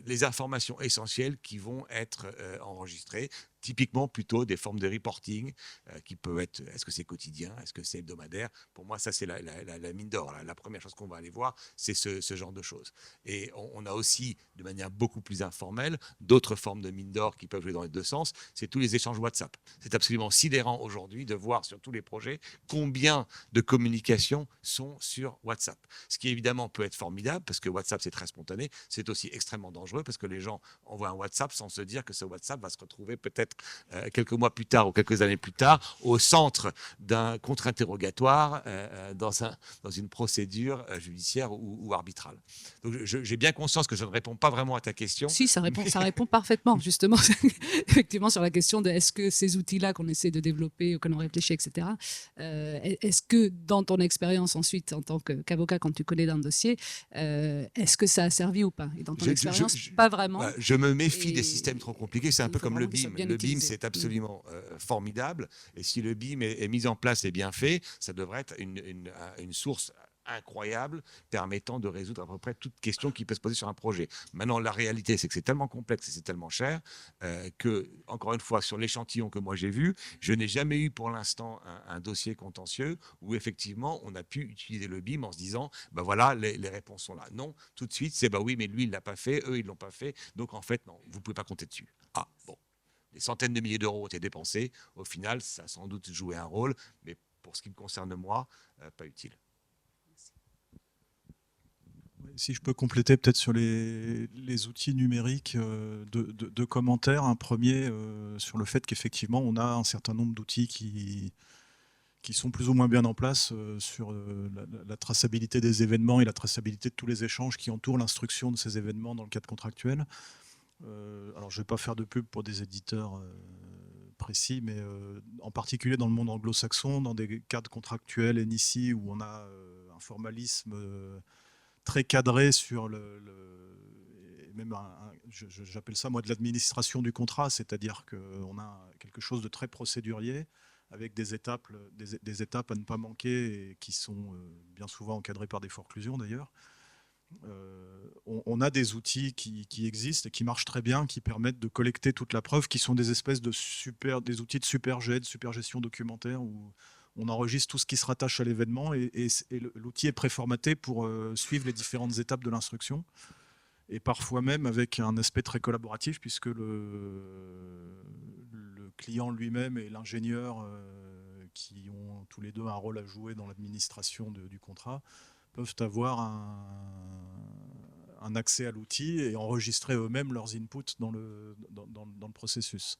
les informations essentielles qui vont être enregistrées. Typiquement, plutôt des formes de reporting qui peuvent être, est-ce que c'est quotidien, est-ce que c'est hebdomadaire? Pour moi, ça, c'est la mine d'or. La première chose qu'on va aller voir, c'est ce genre de choses. Et on a aussi, de manière beaucoup plus informelle, d'autres formes de mine d'or qui peuvent jouer dans les deux sens. C'est tous les échanges WhatsApp. C'est absolument sidérant aujourd'hui de voir sur tous les projets combien de communications sont sur WhatsApp. Ce qui, évidemment, peut être formidable, parce que WhatsApp, c'est très spontané. C'est aussi extrêmement dangereux, parce que les gens envoient un WhatsApp sans se dire que ce WhatsApp va se retrouver peut-être quelques mois plus tard ou quelques années plus tard au centre d'un contre-interrogatoire dans une procédure judiciaire ou arbitrale. Donc j'ai bien conscience que je ne réponds pas vraiment à ta question. Si, ça répond parfaitement, justement, effectivement, sur la question de est-ce que ces outils-là qu'on essaie de développer, auxquels on réfléchit, etc., est-ce que dans ton expérience ensuite, en tant qu'avocat, quand tu connais d'un dossier, est-ce que ça a servi ou pas? Et dans ton expérience, pas vraiment. Je me méfie des systèmes trop compliqués. C'est un peu comme le BIM. Le BIM, utilisé. c'est absolument formidable. Et si le BIM est mis en place et bien fait, ça devrait être une source incroyable permettant de résoudre à peu près toute question qui peut se poser sur un projet. Maintenant, la réalité, c'est que c'est tellement complexe et c'est tellement cher que, encore une fois, sur l'échantillon que moi j'ai vu, je n'ai jamais eu pour l'instant un dossier contentieux où effectivement on a pu utiliser le BIM en se disant ben voilà, les réponses sont là. Non, tout de suite, c'est bah oui, mais lui il l'a pas fait, eux ils l'ont pas fait, donc en fait non, vous pouvez pas compter dessus. Ah bon. Des centaines de milliers d'euros ont été dépensés. Au final, ça a sans doute joué un rôle, mais pour ce qui me concerne moi, pas utile. Si je peux compléter peut-être sur les outils numériques de commentaires, un premier sur le fait qu'effectivement on a un certain nombre d'outils qui sont plus ou moins bien en place sur la traçabilité des événements et la traçabilité de tous les échanges qui entourent l'instruction de ces événements dans le cadre contractuel. Alors je ne vais pas faire de pub pour des éditeurs précis, mais en particulier dans le monde anglo-saxon, dans des cadres contractuels NICI où on a un formalisme très cadré sur et même j'appelle ça moi de l'administration du contrat, c'est-à-dire qu'on a quelque chose de très procédurier avec des étapes à ne pas manquer et qui sont bien souvent encadrées par des forclusions d'ailleurs. On a des outils qui existent et qui marchent très bien, qui permettent de collecter toute la preuve, qui sont des espèces de des outils de super jet, de super gestion documentaire où on enregistre tout ce qui se rattache à l'événement et l'outil est préformaté pour suivre les différentes étapes de l'instruction et parfois même avec un aspect très collaboratif puisque le client lui-même et l'ingénieur qui ont tous les deux un rôle à jouer dans l'administration du contrat peuvent avoir un accès à l'outil et enregistrer eux-mêmes leurs inputs dans le processus.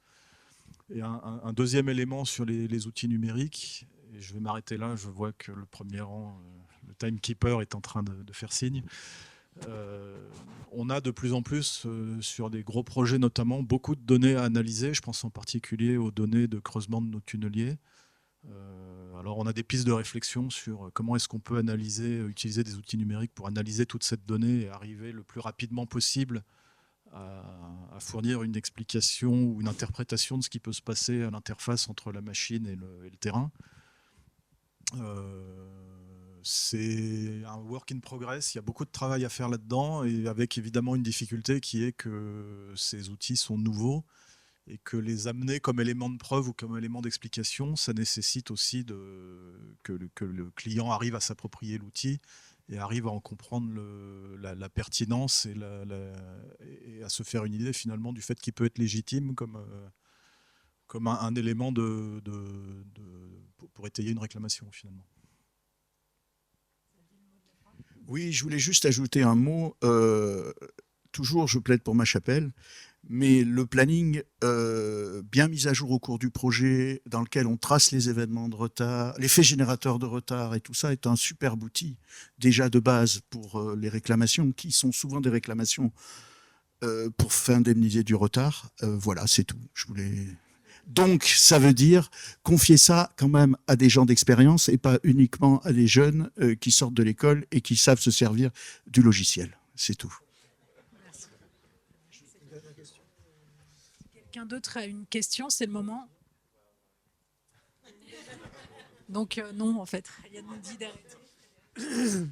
Et un deuxième élément sur les outils numériques, et je vais m'arrêter là, je vois que le premier rang, le timekeeper est en train de faire signe. On a de plus en plus, sur des gros projets notamment, beaucoup de données à analyser. Je pense en particulier aux données de creusement de nos tunneliers. Alors on a des pistes de réflexion sur comment est-ce qu'on peut utiliser des outils numériques pour analyser toute cette donnée et arriver le plus rapidement possible à fournir une explication ou une interprétation de ce qui peut se passer à l'interface entre la machine et le terrain. C'est un work in progress, il y a beaucoup de travail à faire là-dedans et avec évidemment une difficulté qui est que ces outils sont nouveaux et que les amener comme élément de preuve ou comme élément d'explication, ça nécessite aussi que le client arrive à s'approprier l'outil et arrive à en comprendre la pertinence et à se faire une idée finalement du fait qu'il peut être légitime comme un élément pour étayer une réclamation finalement. Oui, je voulais juste ajouter un mot. Toujours, je plaide pour ma chapelle. Mais le planning bien mis à jour au cours du projet, dans lequel on trace les événements de retard, l'effet générateur de retard et tout ça, est un superbe outil déjà de base pour les réclamations, qui sont souvent des réclamations pour indemniser du retard. Voilà, c'est tout. Donc, ça veut dire confier ça quand même à des gens d'expérience et pas uniquement à des jeunes qui sortent de l'école et qui savent se servir du logiciel. C'est tout. Quelqu'un d'autre a une question, c'est le moment. Donc non, en fait, Yann nous dit d'arrêter.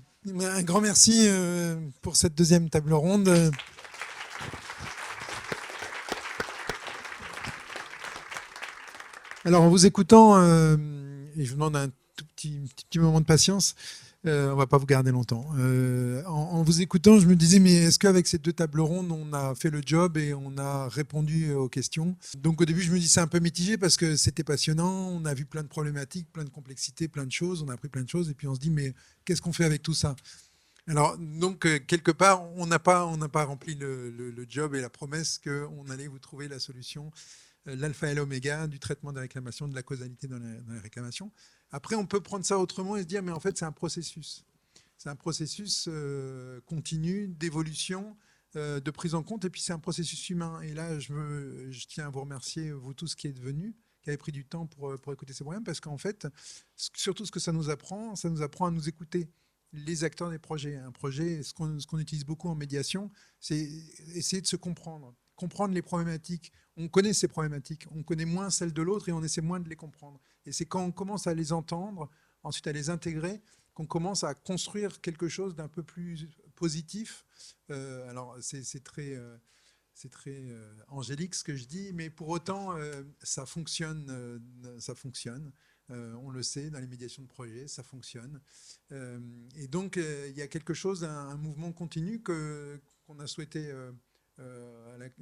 Un grand merci pour cette deuxième table ronde. Alors en vous écoutant, et je vous demande un tout petit moment de patience, on va pas vous garder longtemps. En vous écoutant, je me disais, mais est-ce qu'avec ces deux tables rondes, on a fait le job et on a répondu aux questions? Donc au début, je me dis c'est un peu mitigé parce que c'était passionnant, on a vu plein de problématiques, plein de complexités, plein de choses, on a appris plein de choses, et puis on se dit, mais qu'est-ce qu'on fait avec tout ça? Alors donc quelque part, on n'a pas rempli le job et la promesse qu'on allait vous trouver la solution, l'alpha et l'oméga du traitement des réclamations, de la causalité dans les réclamations. Après, on peut prendre ça autrement et se dire, mais en fait, c'est un processus. C'est un processus continu d'évolution, de prise en compte, et puis c'est un processus humain. Et là, je tiens à vous remercier, vous tous qui êtes venus, qui avez pris du temps pour écouter ces problèmes, parce qu'en fait, surtout ce que ça nous apprend à nous écouter, les acteurs des projets. Un projet, ce qu'on utilise beaucoup en médiation, c'est essayer de se comprendre les problématiques. On connaît ces problématiques, on connaît moins celles de l'autre et on essaie moins de les comprendre. Et c'est quand on commence à les entendre, ensuite à les intégrer, qu'on commence à construire quelque chose d'un peu plus positif. Alors c'est très angélique ce que je dis, mais pour autant ça fonctionne. On le sait, dans les médiations de projet, ça fonctionne. Et donc il y a quelque chose, un mouvement continu qu'on a souhaité...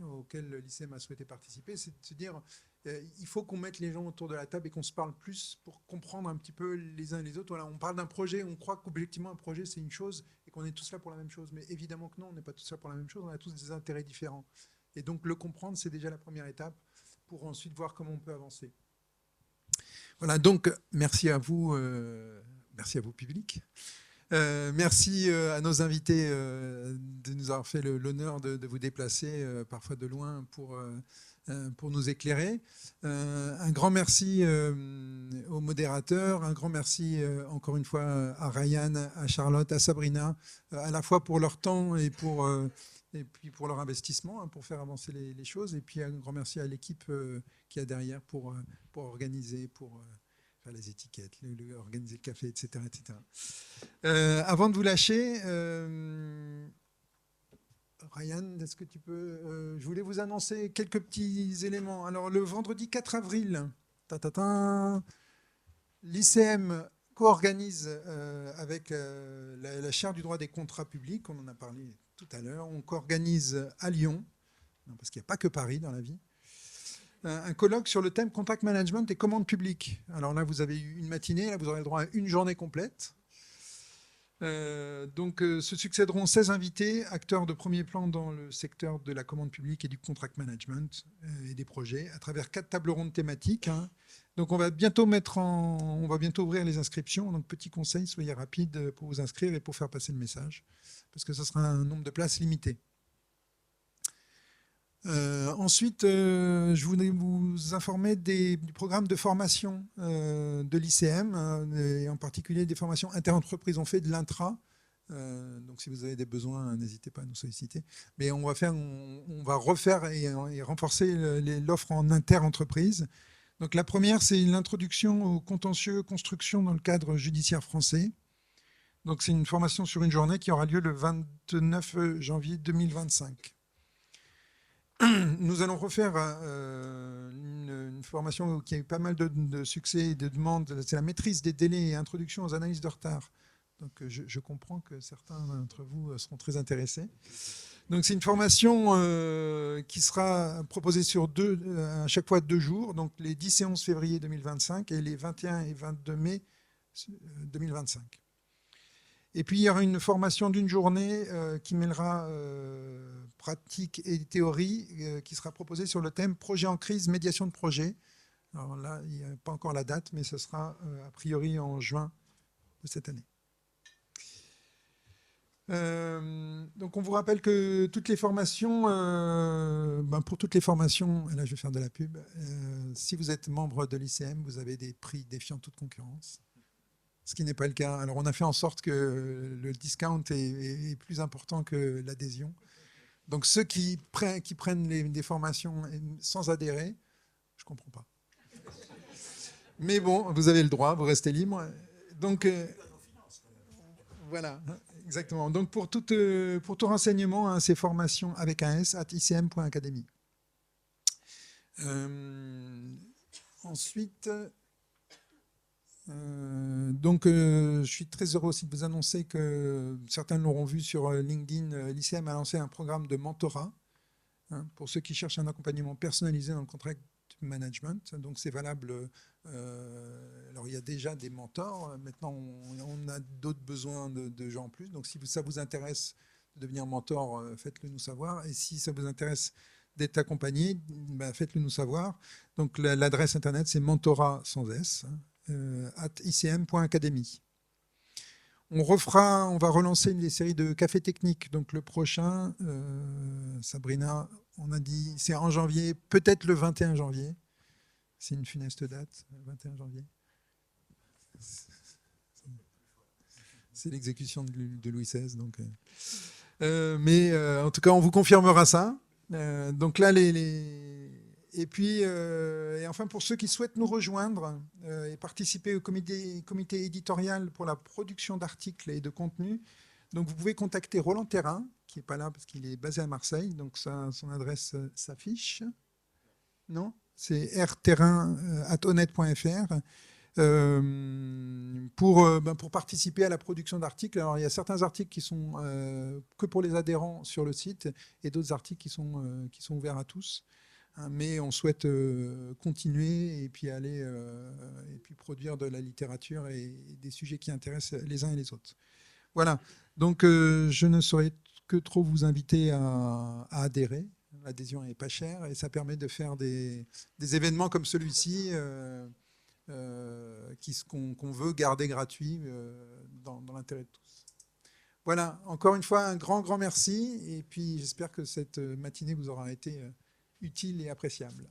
auquel l'ICM a souhaité participer, c'est de se dire il faut qu'on mette les gens autour de la table et qu'on se parle plus pour comprendre un petit peu les uns et les autres. Voilà, on parle d'un projet, on croit qu'objectivement un projet c'est une chose et qu'on est tous là pour la même chose, mais évidemment que non, on n'est pas tous là pour la même chose, on a tous des intérêts différents. Et donc le comprendre, c'est déjà la première étape pour ensuite voir comment on peut avancer. Voilà, donc merci à vous public. Merci à nos invités de nous avoir fait l'honneur de vous déplacer parfois de loin pour pour nous éclairer. Un grand merci aux modérateurs, un grand merci encore une fois à Ryan, à Charlotte, à Sabrina, à la fois pour leur temps et puis pour leur investissement, pour faire avancer les choses. Et puis un grand merci à l'équipe qui est derrière pour organiser, pour faire les étiquettes, organiser le café, etc. etc. Avant de vous lâcher, Ryan, est-ce que tu peux... je voulais vous annoncer quelques petits éléments. Alors, le vendredi 4 avril, l'ICM co-organise avec la chaire du droit des contrats publics, on en a parlé tout à l'heure, on co-organise à Lyon, parce qu'il n'y a pas que Paris dans la vie, un colloque sur le thème Contract Management et commande publique. Alors là, vous avez eu une matinée, là, vous aurez le droit à une journée complète. Se succéderont 16 invités, acteurs de premier plan dans le secteur de la commande publique et du contract management et des projets, à travers 4 tables rondes thématiques. Donc on va bientôt ouvrir les inscriptions. Donc petit conseil, soyez rapide pour vous inscrire et pour faire passer le message, parce que ce sera un nombre de places limité. Ensuite, je voulais vous informer du programme de formation de l'ICM, et en particulier des formations interentreprises. On fait de l'intra, donc si vous avez des besoins, n'hésitez pas à nous solliciter. Mais on va refaire et renforcer l'offre en interentreprise. Donc la première, c'est l'introduction au contentieux construction dans le cadre judiciaire français. Donc c'est une formation sur une journée qui aura lieu le 29 janvier 2025. Nous allons refaire une formation qui a eu pas mal de succès et de demandes. C'est la maîtrise des délais et introduction aux analyses de retard. Donc, je comprends que certains d'entre vous seront très intéressés. Donc, c'est une formation qui sera proposée à chaque fois 2 jours, donc les 10 et 11 février 2025 et les 21 et 22 mai 2025. Et puis, il y aura une formation d'une journée qui mêlera pratique et théorie, qui sera proposée sur le thème projet en crise, médiation de projet. Alors là, il n'y a pas encore la date, mais ce sera a priori en juin de cette année. Donc, on vous rappelle que toutes les formations, pour toutes les formations, et là je vais faire de la pub, si vous êtes membre de l'ICM, vous avez des prix défiant toute concurrence. Ce qui n'est pas le cas. Alors, on a fait en sorte que le discount est plus important que l'adhésion. Donc, ceux qui prennent des formations sans adhérer, je ne comprends pas. Mais bon, vous avez le droit, vous restez libre. Donc, voilà, exactement. Donc, pour tout renseignement, ces formations avec un S, @icm.academy. Ensuite... je suis très heureux aussi de vous annoncer que certains l'auront vu sur LinkedIn, l'ICM a lancé un programme de mentorat pour ceux qui cherchent un accompagnement personnalisé dans le contract management. Donc c'est valable, alors il y a déjà des mentors, maintenant on a d'autres besoins de gens en plus. Donc si ça vous intéresse de devenir mentor, faites-le nous savoir. Et si ça vous intéresse d'être accompagné, faites-le nous savoir. Donc l'adresse internet c'est mentorat sans S. @icm.academy. On va relancer des séries de cafés techniques. Donc le prochain, Sabrina, on a dit, c'est en janvier, peut-être le 21 janvier. C'est une funeste date, le 21 janvier. C'est l'exécution de Louis XVI. Donc, mais en tout cas, on vous confirmera ça. Donc là, et puis, et enfin, pour ceux qui souhaitent nous rejoindre et participer au comité éditorial pour la production d'articles et de contenus, donc vous pouvez contacter Roland Terrain, qui n'est pas là parce qu'il est basé à Marseille, donc son adresse s'affiche. Non, c'est rterrain@honnête.fr pour participer à la production d'articles. Alors, il y a certains articles qui sont que pour les adhérents sur le site et d'autres articles qui sont ouverts à tous. Mais on souhaite continuer et puis aller et puis produire de la littérature et des sujets qui intéressent les uns et les autres. Voilà. Donc je ne saurais que trop vous inviter à adhérer. L'adhésion n'est pas chère et ça permet de faire des événements comme celui-ci qu'on veut garder gratuits dans l'intérêt de tous. Voilà. Encore une fois, un grand merci et puis j'espère que cette matinée vous aura été utile et appréciable.